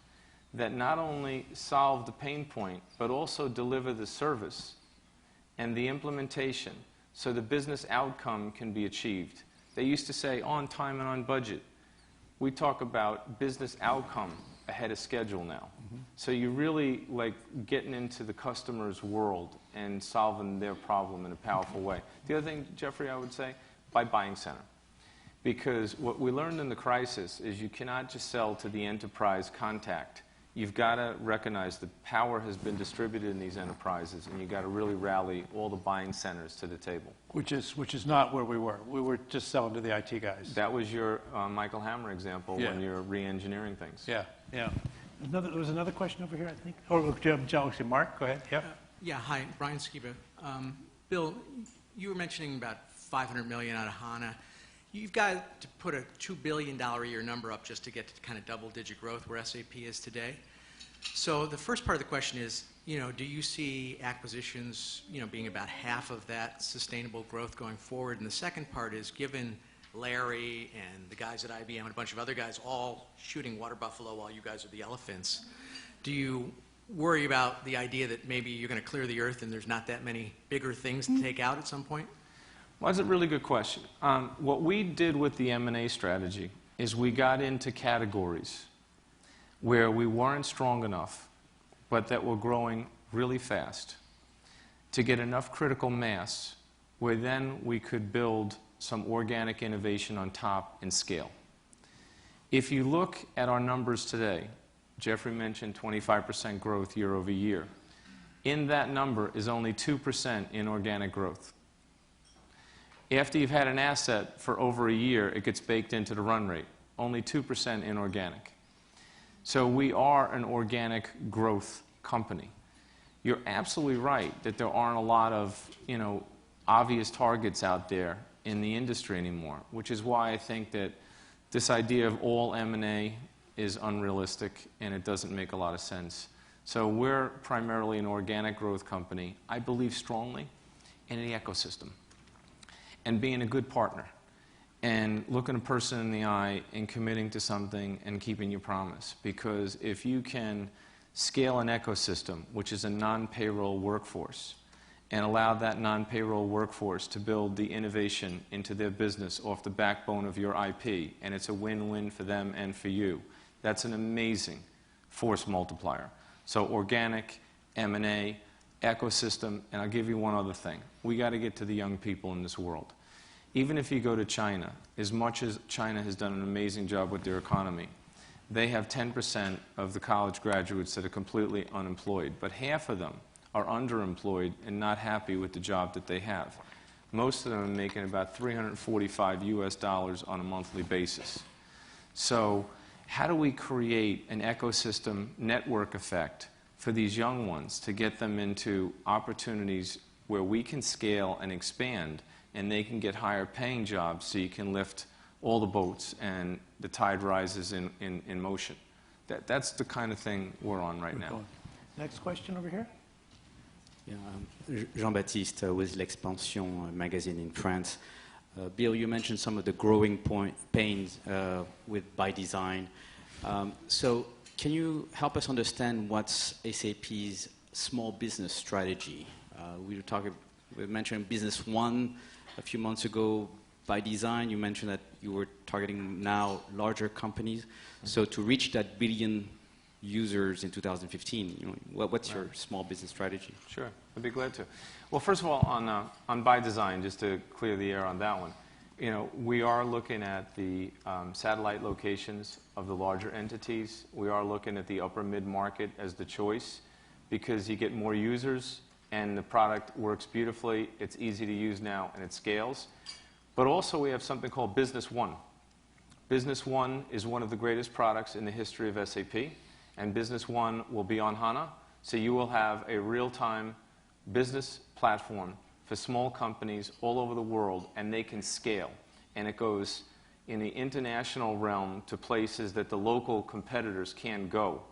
that not only solve the pain point, but also deliver the service and the implementation so the business outcome can be achieved. They used to say on time and on budget. We talk about business outcome ahead of schedule now. Mm-hmm. So you really like getting into the customer's world and solving their problem in a powerful way. The other thing, Geoffrey, I would say, by buying center. Because what we learned in the crisis is you cannot just sell to the enterprise contact. You've got to recognize the power has been distributed in these enterprises, and you've got to really rally all the buying centers to the table. Which is not where we were. We were just selling to the IT guys. That was your Michael Hammer example when you're re-engineering things. Yeah, yeah. There was another question over here, I think. Or John, Mark, go ahead. Yep. Yeah, hi, Brian Skiba. Bill, you were mentioning about $500 million out of HANA. You've got to put a $2 billion a year number up just to get to kind of double-digit growth where SAP is today. So the first part of the question is, do you see acquisitions, being about half of that sustainable growth going forward? And the second part is, given Larry and the guys at IBM and a bunch of other guys all shooting water buffalo while you guys are the elephants, do you worry about the idea that maybe you're going to clear the earth and there's not that many bigger things to take out at some point? Well, that's a really good question. What we did with the M&A strategy is we got into categories where we weren't strong enough, but that were growing really fast to get enough critical mass where then we could build some organic innovation on top and scale. If you look at our numbers today, Geoffrey mentioned 25% growth year over year. In that number is only 2% inorganic growth. After you've had an asset for over a year, it gets baked into the run rate. Only 2% inorganic. So we are an organic growth company. You're absolutely right that there aren't a lot of, obvious targets out there in the industry anymore, which is why I think that this idea of all M&A is unrealistic and it doesn't make a lot of sense. So we're primarily an organic growth company. I believe strongly in the ecosystem and being a good partner and looking a person in the eye and committing to something and keeping your promise. Because if you can scale an ecosystem, which is a non-payroll workforce, and allow that non-payroll workforce to build the innovation into their business off the backbone of your IP, and it's a win-win for them and for you, that's an amazing force multiplier. So organic, M&A, ecosystem, and I'll give you one other thing. We got to get to the young people in this world. Even if you go to China, as much as China has done an amazing job with their economy, they have 10% of the college graduates that are completely unemployed, but half of them are underemployed and not happy with the job that they have. Most of them are making about $345 US on a monthly basis. So how do we create an ecosystem network effect for these young ones to get them into opportunities where we can scale and expand and they can get higher paying jobs so you can lift all the boats and the tide rises in motion? That's the kind of thing we're on right now. Next question over here. Yeah, Jean-Baptiste with L'Expansion magazine in France. Bill, you mentioned some of the growing pains with by design. So can you help us understand what's SAP's small business strategy? We mentioned Business One a few months ago. By design, you mentioned that you were targeting now larger companies. So to reach that billion users in 2015, what's your small business strategy? Sure, I'd be glad to. Well, first of all, on by design, just to clear the air on that one, we are looking at the satellite locations of the larger entities. We are looking at the upper mid-market as the choice because you get more users and the product works beautifully. It's easy to use now and it scales. But also we have something called Business One. Business One is one of the greatest products in the history of SAP. And Business One will be on HANA, so you will have a real-time business platform for small companies all over the world, and they can scale. And it goes in the international realm to places that the local competitors can't go.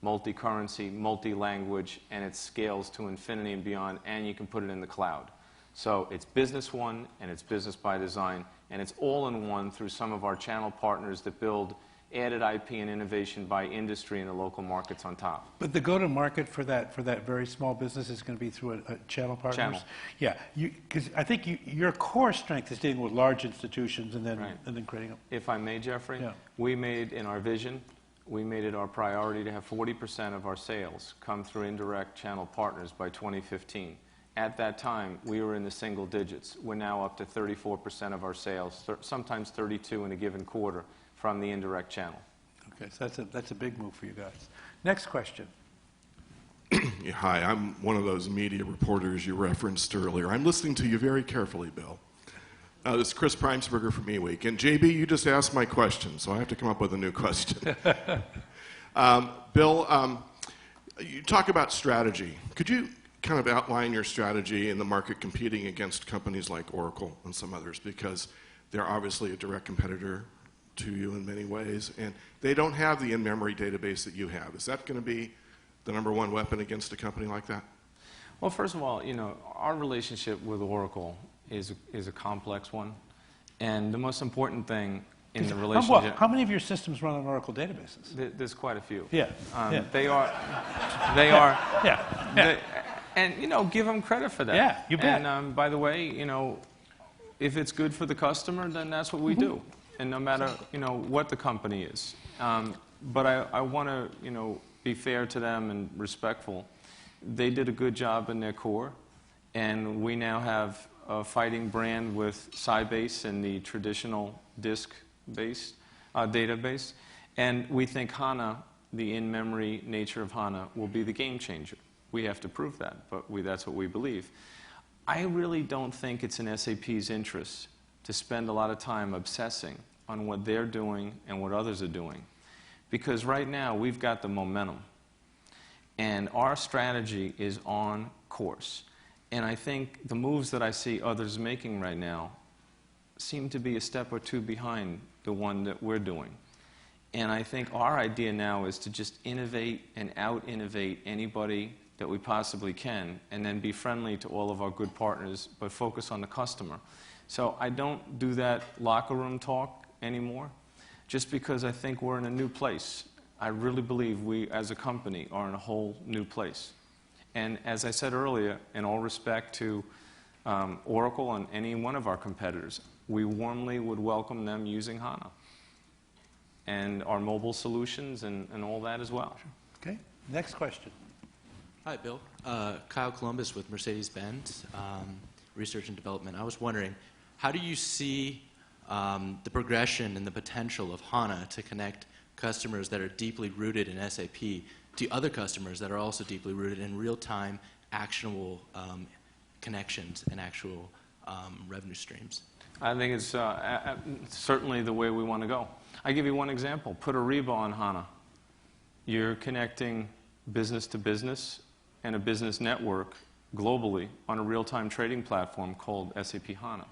Multi-currency, multi-language, and it scales to infinity and beyond, and you can put it in the cloud. So it's Business One, and it's Business by Design, and it's all in one through some of our channel partners that build added IP and innovation by industry in the local markets on top. But the go-to-market for that very small business is going to be through a channel partners? Channel. Yeah, because I think your core strength is dealing with large institutions and then, Right. and then creating them. If I may, Geoffrey, Yeah. we made in our vision, we made it our priority to have 40% of our sales come through indirect channel partners by 2015. At that time, we were in the single digits. We're now up to 34% of our sales, sometimes 32 in a given quarter, from the indirect channel. Okay, so that's a big move for you guys. Next question. Yeah, hi, I'm one of those media reporters you referenced earlier. I'm listening to you very carefully, Bill. This is Chris Primesberger from eWeek. And JB, you just asked my question, so I have to come up with a new question. Bill, you talk about strategy. Could you kind of outline your strategy in the market competing against companies like Oracle and some others? Because they're obviously a direct competitor to you in many ways, and they don't have the in-memory database that you have. Is that going to be the #1 weapon against a company like that? Well, first of all, our relationship with Oracle is a complex one, and the most important thing in the relationship. How many of your systems run on Oracle databases? There's quite a few. Yeah. Yeah. They are. Yeah. And give them credit for that. Yeah, you bet. And by the way, if it's good for the customer, then that's what we do. And no matter what the company is. But I want to be fair to them and respectful. They did a good job in their core, and we now have a fighting brand with Sybase and the traditional disk-based database. And we think HANA, the in-memory nature of HANA, will be the game changer. We have to prove that, but that's what we believe. I really don't think it's in SAP's interest to spend a lot of time obsessing on what they're doing and what others are doing. Because right now, we've got the momentum. And our strategy is on course. And I think the moves that I see others making right now seem to be a step or two behind the one that we're doing. And I think our idea now is to just innovate and out-innovate anybody that we possibly can, and then be friendly to all of our good partners, but focus on the customer. So I don't do that locker room talk anymore, just because I think we're in a new place. I really believe we, as a company, are in a whole new place. And as I said earlier, in all respect to Oracle and any one of our competitors, we warmly would welcome them using HANA and our mobile solutions and all that as well. Okay, next question. Hi, Bill. Kyle Columbus with Mercedes-Benz Research and Development. I was wondering, how do you see the progression and the potential of HANA to connect customers that are deeply rooted in SAP to other customers that are also deeply rooted in real-time, actionable connections and actual revenue streams? I think it's certainly the way we want to go. I'll give you one example. Put Ariba on HANA. You're connecting business to business and a business network globally on a real-time trading platform called SAP HANA.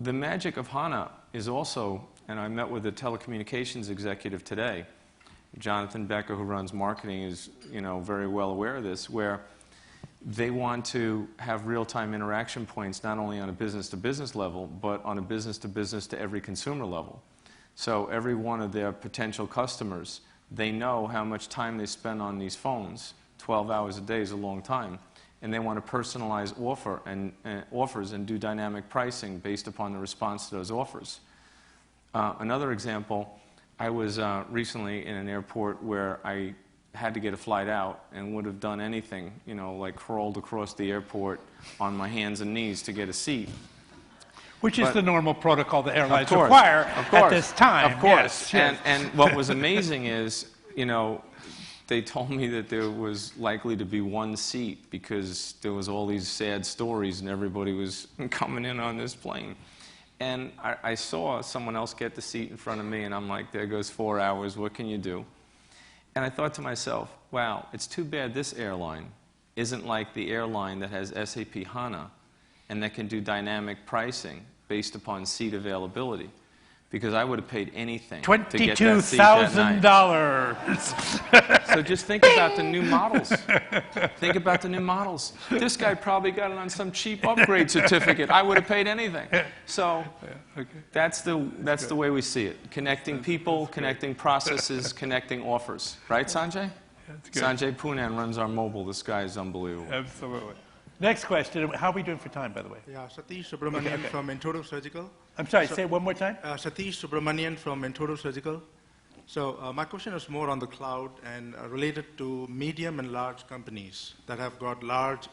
The magic of HANA is also, and I met with a telecommunications executive today, Jonathan Becker, who runs marketing, is very well aware of this, where they want to have real-time interaction points not only on a business-to-business level, but on a business-to-business to every consumer level. So every one of their potential customers, they know how much time they spend on these phones. 12 hours a day is a long time. And they want to personalize offers and do dynamic pricing based upon the response to those offers. Another example, I was recently in an airport where I had to get a flight out and would have done anything, like crawled across the airport on my hands and knees to get a seat. Which is the normal protocol the airlines course, require at this time. Of course. Yes. And what was amazing is, they told me that there was likely to be one seat because there was all these sad stories and everybody was coming in on this plane. And I saw someone else get the seat in front of me, and I'm like, there goes 4 hours, what can you do? And I thought to myself, wow, it's too bad this airline isn't like the airline that has SAP HANA and that can do dynamic pricing based upon seat availability. Because I would have paid anything to get that seat that night. So just think about the new models. Think about the new models. This guy probably got it on some cheap upgrade certificate. I would have paid anything. So that's the way we see it. Connecting people, connecting processes, connecting offers. Right, Sanjay? Sanjay Poonan runs our mobile. This guy is unbelievable. Absolutely. Next question. How are we doing for time, by the way? Yeah, Satish Subramanian from Intuitive Surgical. I'm sorry, say it one more time. Satish Subramanian from Intuitive Surgical. So my question is more on the cloud and related to medium and large companies that have got large,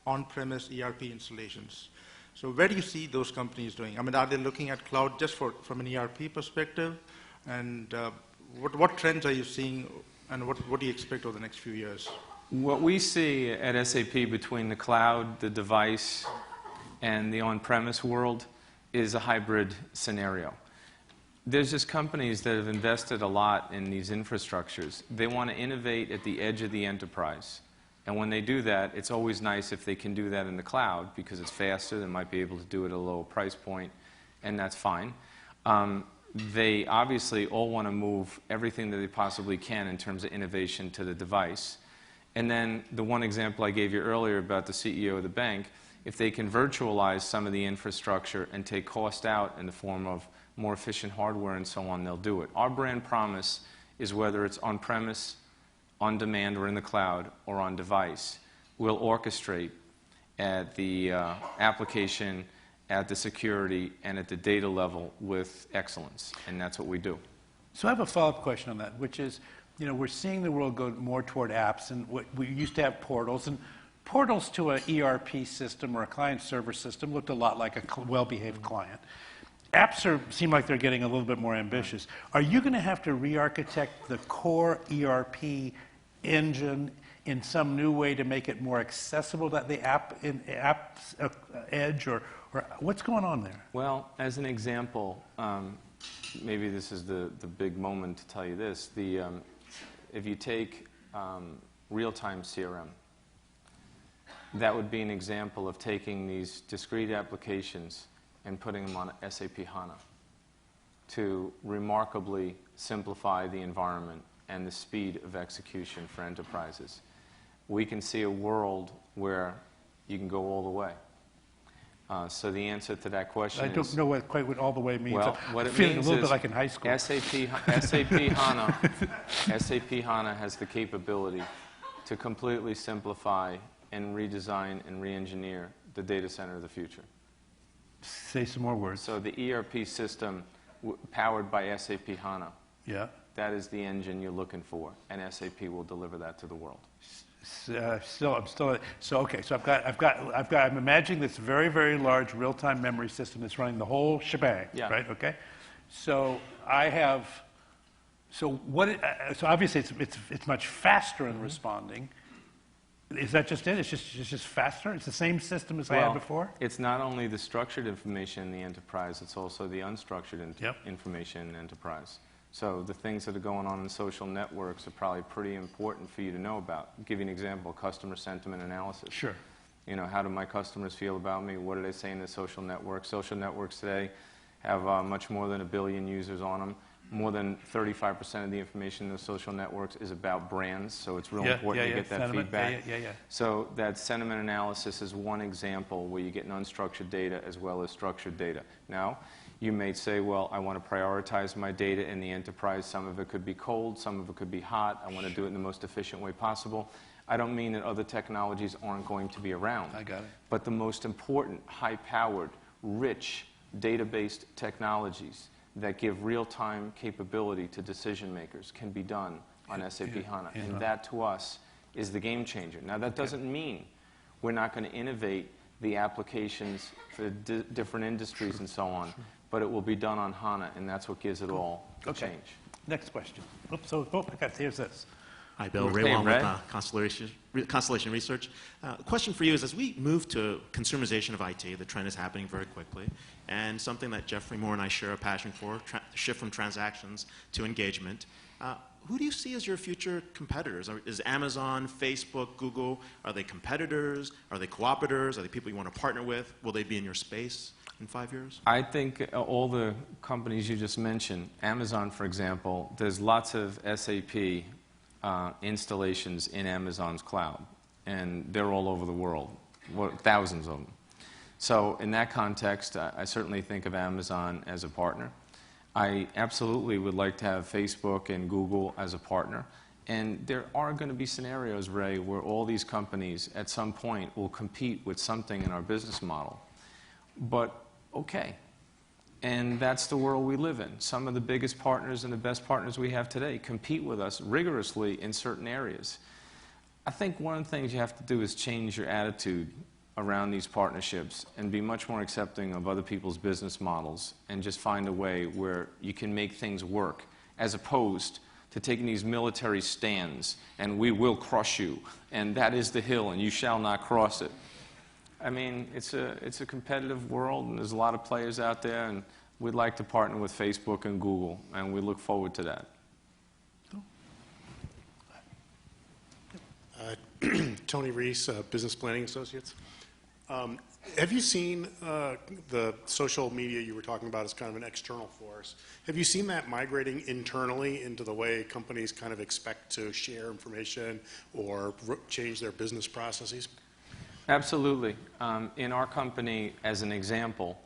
on-premise ERP installations. So where do you see those companies doing? I mean, are they looking at cloud just from an ERP perspective? And what trends are you seeing, and what do you expect over the next few years? What we see at SAP between the cloud, the device, and the on-premise world is a hybrid scenario. There's just companies that have invested a lot in these infrastructures. They want to innovate at the edge of the enterprise. And when they do that, it's always nice if they can do that in the cloud because it's faster. They might be able to do it at a lower price point, and that's fine. They obviously all want to move everything that they possibly can in terms of innovation to the device. And then the one example I gave you earlier about the CEO of the bank, if they can virtualize some of the infrastructure and take cost out in the form of more efficient hardware and so on, they'll do it. Our brand promise is whether it's on-premise, on demand, or in the cloud, or on device, we'll orchestrate at the application, at the security, and at the data level with excellence. And that's what we do. So I have a follow-up question on that, which is, we're seeing the world go more toward apps, and we used to have portals, and portals to an ERP system or a client-server system looked a lot like a well-behaved client. Apps seem like they're getting a little bit more ambitious. Are you going to have to re-architect the core ERP engine in some new way to make it more accessible to the app's edge, or what's going on there? Well, as an example, maybe this is the big moment to tell you this. If you take real-time CRM, that would be an example of taking these discrete applications and putting them on SAP HANA to remarkably simplify the environment and the speed of execution for enterprises. We can see a world where you can go all the way. So the answer to that question is... I don't know quite what all the way means. Well, what I'm it feeling means a little is bit like in high school. SAP HANA has the capability to completely simplify and redesign and re-engineer the data center of the future. Say some more words. So the ERP system powered by SAP HANA, Yeah. that is the engine you're looking for, and SAP will deliver that to the world. I'm imagining this very, very large real-time memory system that's running the whole shebang, Yeah. right? Okay. So so obviously it's much faster in responding. Is that just it? It's just faster? It's the same system as I had before? It's not only the structured information in the enterprise, it's also the unstructured information in the enterprise. So the things that are going on in social networks are probably pretty important for you to know about. I'll give you an example, customer sentiment analysis. Sure. You know, how do my customers feel about me? What do they say in the social networks? Social networks today have much more than 1 billion users on them. More than 35% of the information in those social networks is about brands, so it's real important to get that sentiment. feedback. Yeah. So that sentiment analysis is one example where you get an unstructured data as well as structured data. Now, you may say, well, I want to prioritize my data in the enterprise. Some of it could be cold, some of it could be hot. I want to do it in the most efficient way possible. I don't mean that other technologies aren't going to be around. I got it. But the most important, high-powered, rich, data-based technologies that give real-time capability to decision makers can be done on SAP HANA. And that, to us, is the game changer. Now, that doesn't mean we're not going to innovate the applications for different industries and so on, but it will be done on HANA, and that's what gives it all a change. Next question. Here's this. Hi, Bill. Ray Wong with Constellation Research. The question for you is, as we move to consumerization of IT, the trend is happening very quickly, and something that Geoffrey Moore and I share a passion for, the shift from transactions to engagement. Who do you see as your future competitors? Is Amazon, Facebook, Google, are they competitors? Are they cooperators? Are they people you want to partner with? Will they be in your space in 5 years? I think all the companies you just mentioned, Amazon, for example, there's lots of SAP installations in Amazon's cloud, and they're all over the world, thousands of them. So in that context, I certainly think of Amazon as a partner. I absolutely would like to have Facebook and Google as a partner. And there are going to be scenarios, Ray, where all these companies at some point will compete with something in our business model. But okay. And that's the world we live in. Some of the biggest partners and the best partners we have today compete with us rigorously in certain areas. I think one of the things you have to do is change your attitude around these partnerships and be much more accepting of other people's business models and just find a way where you can make things work, as opposed to taking these military stands and we will crush you and that is the hill and you shall not cross it. I mean, it's a competitive world, and there's a lot of players out there, and we'd like to partner with Facebook and Google, and we look forward to that. Tony Reese, Business Planning Associates. Have you seen the social media you were talking about as kind of an external force? Have you seen that migrating internally into the way companies kind of expect to share information or change their business processes? Absolutely. In our company, as an example,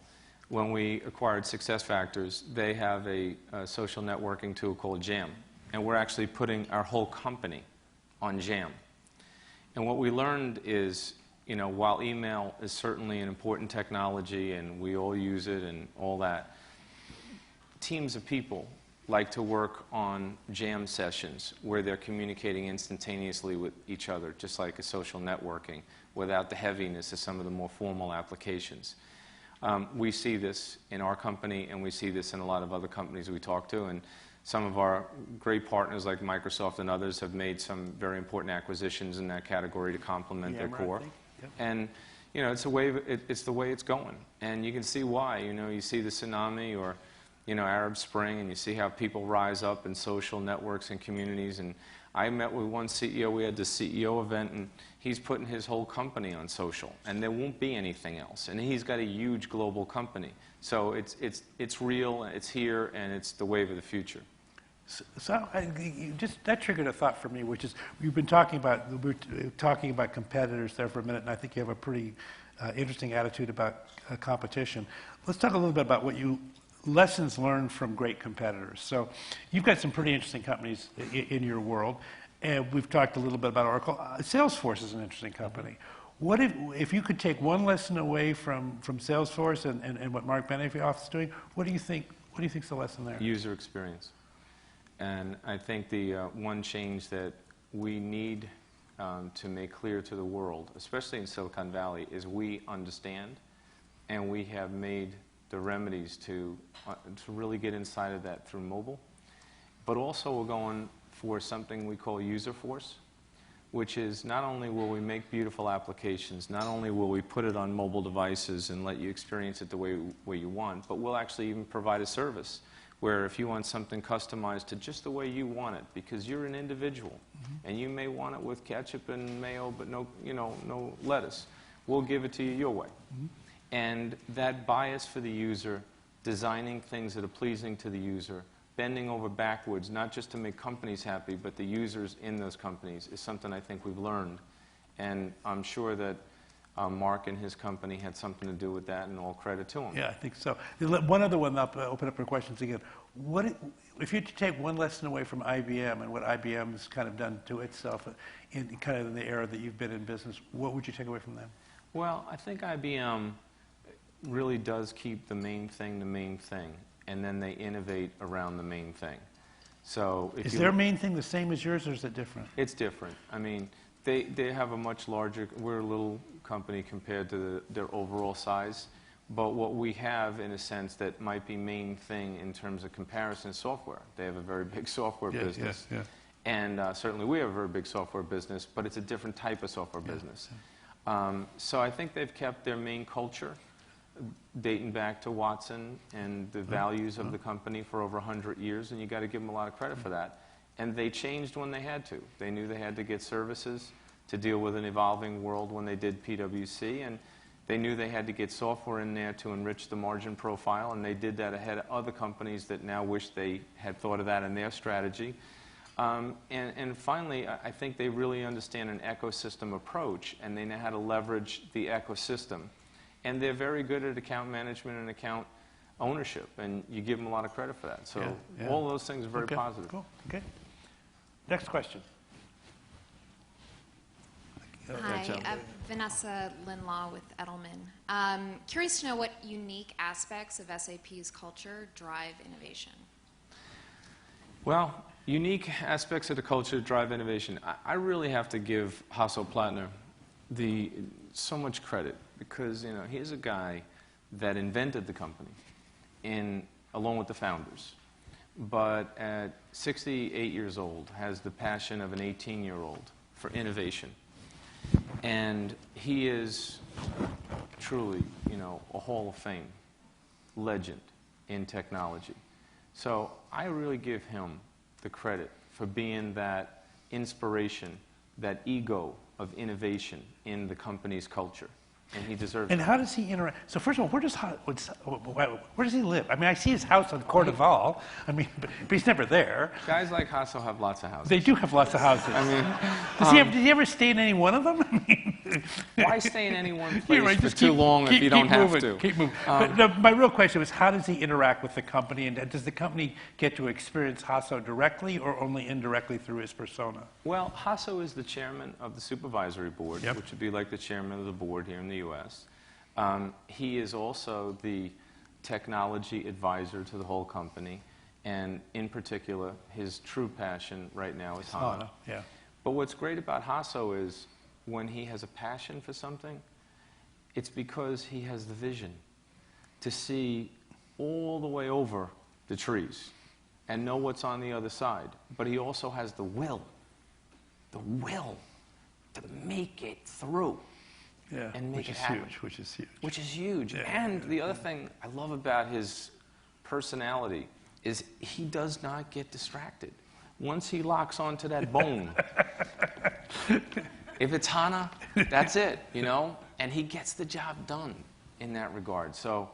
when we acquired SuccessFactors, they have a social networking tool called Jam. And we're actually putting our whole company on Jam. And what we learned is, you know, while email is certainly an important technology and we all use it and all that, teams of people like to work on Jam sessions where they're communicating instantaneously with each other, just like a social networking, without the heaviness of some of the more formal applications. We see this in our company, and we see this in a lot of other companies we talk to, and some of our great partners like Microsoft and others have made some very important acquisitions in that category to complement their core. Yep. And you know, it's the way it's going, and you can see why. You know, you see the tsunami or Arab Spring, and you see how people rise up in social networks and communities. And I met with one CEO. We had the CEO event, and he's putting his whole company on social, and there won't be anything else. And he's got a huge global company. So it's real, it's here, and it's the wave of the future. So that triggered a thought for me, which is we're talking about competitors there for a minute, and I think you have a pretty interesting attitude about competition. Let's talk a little bit about lessons learned from great competitors. So you've got some pretty interesting companies in your world, and we've talked a little bit about Oracle. Salesforce is an interesting company. What if you could take one lesson away from Salesforce and what Mark Benioff is doing? What do you think is the lesson there? User experience. And I think the one change that we need to make clear to the world, especially in Silicon Valley, is we understand, and we have made the remedies to really get inside of that through mobile. But also we're going for something we call user force, which is not only will we make beautiful applications, not only will we put it on mobile devices and let you experience it the way you want, but we'll actually even provide a service where if you want something customized to just the way you want it, because you're an individual, and you may want it with ketchup and mayo, but no lettuce, we'll give it to you your way. And that bias for the user, designing things that are pleasing to the user, bending over backwards, not just to make companies happy, but the users in those companies, is something I think we've learned. And I'm sure that Mark and his company had something to do with that, and all credit to him. Yeah, I think so. One other one, I'll open up for questions again. If you take one lesson away from IBM and what IBM has kind of done to itself in the era that you've been in business, what would you take away from them? Well, I think IBM really does keep the main thing, and then they innovate around the main thing. So is their main thing the same as yours, or is it different? It's different. I mean, they have a much larger, we're a little company compared to their overall size, but what we have, in a sense, that might be main thing in terms of comparison is software. They have a very big software business. Yeah. And certainly we have a very big software business, but it's a different type of software business. So I think they've kept their main culture, dating back to Watson and the values of the company for over 100 years, and you got to give them a lot of credit for that. And they changed when they had to. They knew they had to get services to deal with an evolving world when they did PwC, and they knew they had to get software in there to enrich the margin profile, and they did that ahead of other companies that now wish they had thought of that in their strategy. And finally, I think they really understand an ecosystem approach, and they know how to leverage the ecosystem. And they're very good at account management and account ownership, and you give them a lot of credit for that. So all those things are very positive. Cool. Okay. Next question. Hi, Vanessa Linlaw with Edelman. Curious to know what unique aspects of SAP's culture drive innovation. Well, unique aspects of the culture drive innovation. I really have to give Hasso-Plattner so much credit, because he's a guy that invented the company along with the founders, but at 68 years old has the passion of an 18-year-old for innovation. And he is truly, a Hall of Fame legend in technology. So I really give him the credit for being that inspiration, that ego of innovation in the company's culture. And he deserves it. And how does he interact? So first of all, where does he live? I mean, I see his house on Cordoval. I mean, but he's never there. Guys like Hasso have lots of houses. They do have lots of houses. I mean, did he ever stay in any one of them? Why stay in any one place for too long if you don't have to? Keep moving. But no, my real question was, how does he interact with the company, and does the company get to experience Hasso directly or only indirectly through his persona? Well, Hasso is the chairman of the supervisory board, which would be like the chairman of the board here in the U.S. He is also the technology advisor to the whole company, and in particular, his true passion right now is HANA. But what's great about Hasso is when he has a passion for something, it's because he has the vision to see all the way over the trees and know what's on the other side. But he also has the will to make it through. And make it happen. Which is huge. Which is huge. And the other thing I love about his personality is he does not get distracted. Once he locks onto that bone, if it's HANA, that's it, and he gets the job done in that regard. So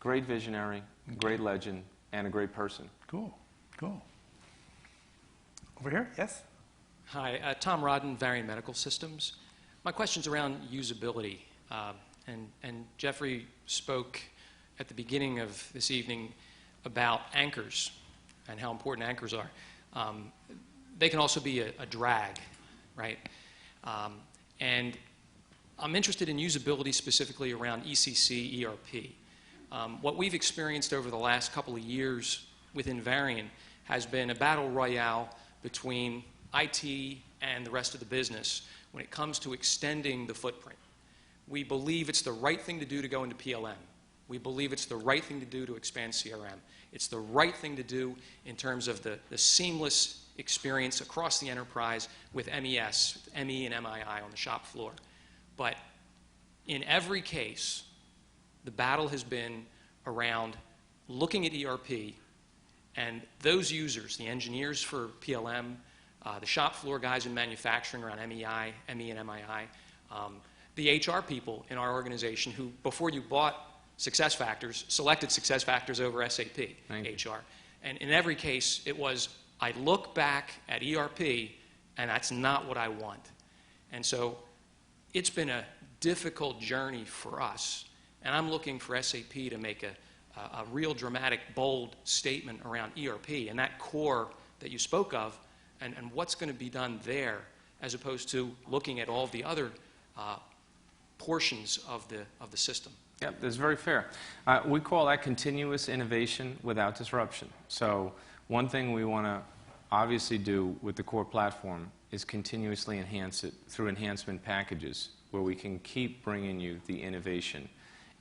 great visionary, great legend, and a great person. Cool, cool. Over here, yes? Hi, Tom Rodden, Varian Medical Systems. My question's around usability. And Geoffrey spoke at the beginning of this evening about anchors and how important anchors are. They can also be a drag, right? And I'm interested in usability specifically around ECC, ERP. What we've experienced over the last couple of years within Varian has been a battle royale between IT and the rest of the business when it comes to extending the footprint. We believe it's the right thing to do to go into PLM. We believe it's the right thing to do to expand CRM. It's the right thing to do in terms of the seamless experience across the enterprise with MES, ME and MII on the shop floor. But in every case, the battle has been around looking at ERP and those users, the engineers for PLM, the shop floor guys in manufacturing around MEI, ME and MII, the HR people in our organization who, before you bought SuccessFactors, selected SuccessFactors over SAP HR. And in every case, it was, I look back at ERP, and that's not what I want. And so it's been a difficult journey for us. And I'm looking for SAP to make a real dramatic, bold statement around ERP and that core that you spoke of, and what's going to be done there, as opposed to looking at all the other portions of the system. Yeah, that's very fair. We call that continuous innovation without disruption. So one thing we want to obviously do with the core platform is continuously enhance it through enhancement packages where we can keep bringing you the innovation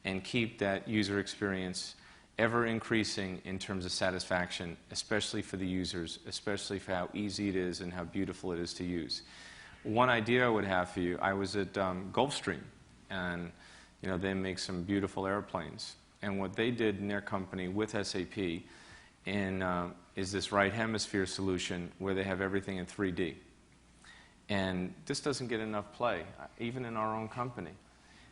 and keep that user experience ever increasing in terms of satisfaction, especially for the users, especially for how easy it is and how beautiful it is to use. One idea I would have for you, I was at Gulfstream, and they make some beautiful airplanes. And what they did in their company with SAP is this right hemisphere solution where they have everything in 3D. And this doesn't get enough play, even in our own company.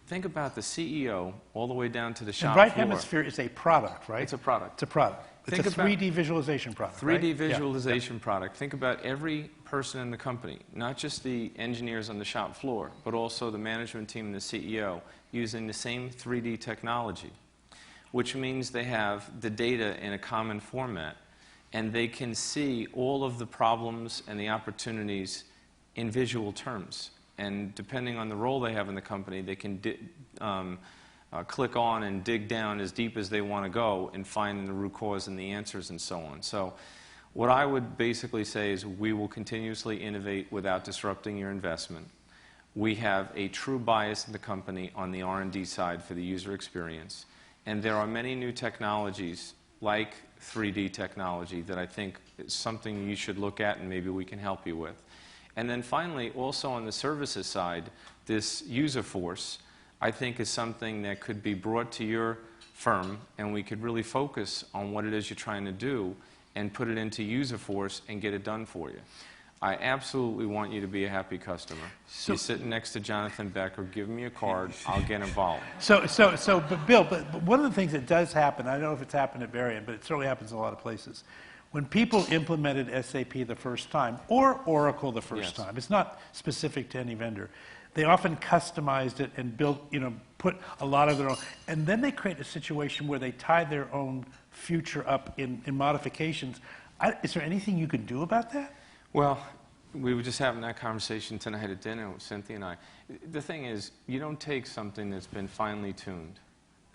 Think about the CEO all the way down to the shop floor. And right hemisphere is a product, right? It's a product. It's a product. It's a 3D visualization product, 3D visualization product. Think about every person in the company, not just the engineers on the shop floor, but also the management team and the CEO using the same 3D technology, which means they have the data in a common format, and they can see all of the problems and the opportunities in visual terms. And depending on the role they have in the company, they can click on and dig down as deep as they want to go and find the root cause and the answers and so on. So what I would basically say is we will continuously innovate without disrupting your investment. We have a true bias in the company on the R&D side for the user experience. And there are many new technologies like 3D technology that I think is something you should look at and maybe we can help you with. And then finally, also on the services side, this user force, I think, is something that could be brought to your firm, and we could really focus on what it is you're trying to do and put it into user force and get it done for you. I absolutely want you to be a happy customer. So, you're sitting next to Jonathan Becker, give me a card, I'll get involved. But Bill, but one of the things that does happen, I don't know if it's happened at Varian, but it certainly happens in a lot of places. When people implemented SAP the first time, or Oracle the first time, it's not specific to any vendor, they often customized it and built, put a lot of their own, and then they create a situation where they tie their own future up in modifications. Is there anything you can do about that? Well, we were just having that conversation tonight at dinner with Cynthia and I. The thing is, you don't take something that's been finely tuned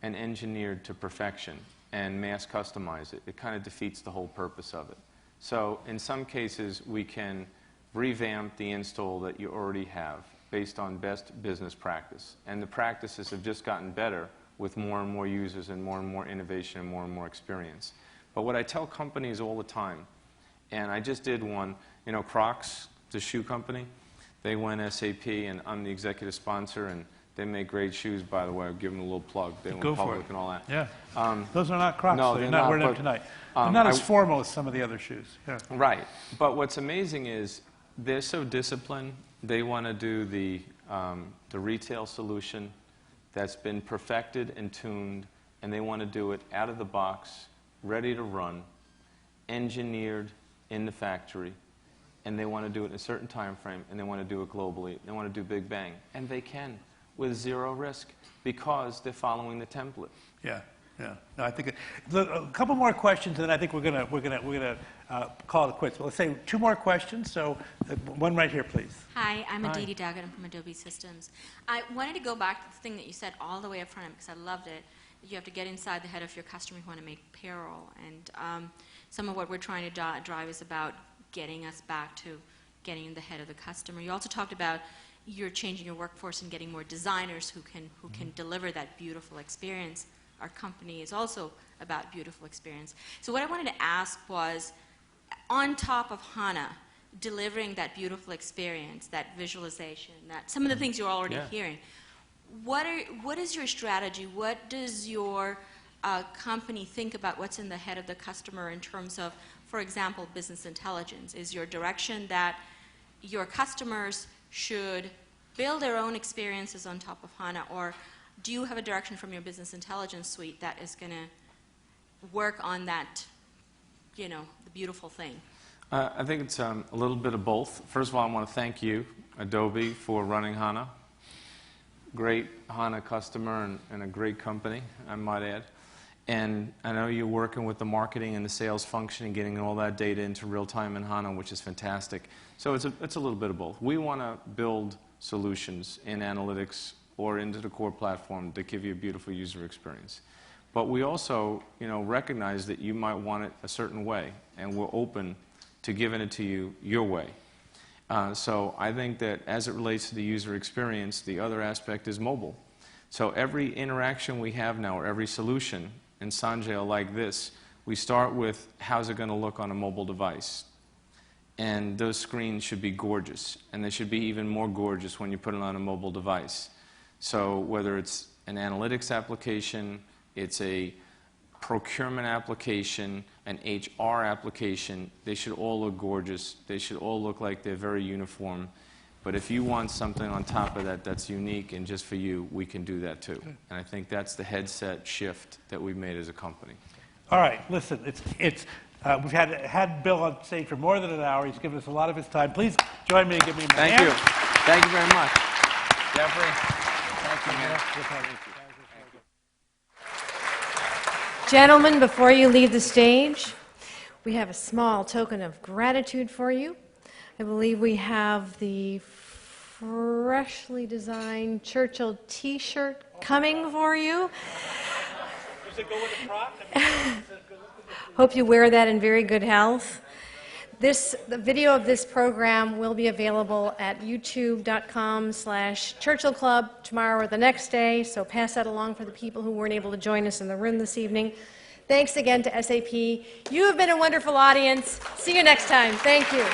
and engineered to perfection and mass customize it. It kind of defeats the whole purpose of it. So in some cases, we can revamp the install that you already have based on best business practice. And the practices have just gotten better with more and more users and more innovation and more experience. But what I tell companies all the time, and I just did one, Crocs, the shoe company, they went SAP, and I'm the executive sponsor, and they make great shoes, by the way. I'll give them a little plug. They went public and all that. Yeah. Those are not Crocs. No, they're not wearing them tonight. They're not as formal as some of the other shoes. Yeah. Right. But what's amazing is they're so disciplined. They want to do the retail solution that's been perfected and tuned and they want to do it out of the box, ready to run, engineered in the factory, and they want to do it in a certain time frame, and they want to do it globally. They want to do Big Bang, and they can with zero risk because they're following the template. Yeah, yeah. No, I think look, a couple more questions, and then I think we're gonna call it quits. Well, let's say 2 more questions. So one right here, please. Hi, I'm Hi. Aditi Daggett. I'm from Adobe Systems. I wanted to go back to the thing that you said all the way up front because I loved it. You have to get inside the head of your customer who want to make payroll, and some of what we're trying to drive is about getting us back to getting in the head of the customer. You also talked about you're changing your workforce and getting more designers who can deliver that beautiful experience. Our company is also about beautiful experience. So what I wanted to ask was, on top of HANA, delivering that beautiful experience, that visualization, that some of the things you're already hearing, what is your strategy? What does your company think about what's in the head of the customer in terms of, for example, business intelligence? Is your direction that your customers should build their own experiences on top of HANA, or do you have a direction from your business intelligence suite that is going to work on that, the beautiful thing? I think it's a little bit of both. First of all, I want to thank you, Adobe, for running HANA. Great HANA customer and a great company, I might add. And I know you're working with the marketing and the sales function and getting all that data into real time in HANA, which is fantastic. So it's a little bit of both. We want to build solutions in analytics or into the core platform that give you a beautiful user experience. But we also, recognize that you might want it a certain way, and we're open to giving it to you your way. So I think that as it relates to the user experience, the other aspect is mobile. So every interaction we have now, or every solution, and Sanjay will like this, we start with how's it going to look on a mobile device. And those screens should be gorgeous, and they should be even more gorgeous when you put it on a mobile device. So whether it's an analytics application, it's a procurement application, an HR application, they should all look gorgeous. They should all look like they're very uniform. But if you want something on top of that that's unique and just for you, we can do that too. And I think that's the headset shift that we've made as a company. All right, listen, we've had Bill on stage for more than an hour. He's given us a lot of his time. Please join me and give me a hand. Thank you. Thank you very much. Geoffrey, thank you, man. Gentlemen, before you leave the stage, we have a small token of gratitude for you. I believe we have the freshly designed Churchill T-shirt coming for you. Does it go with the prop? Hope you wear that in very good health. The video of this program will be available at youtube.com/Churchill Club tomorrow or the next day, so pass that along for the people who weren't able to join us in the room this evening. Thanks again to SAP. You have been a wonderful audience. See you next time. Thank you.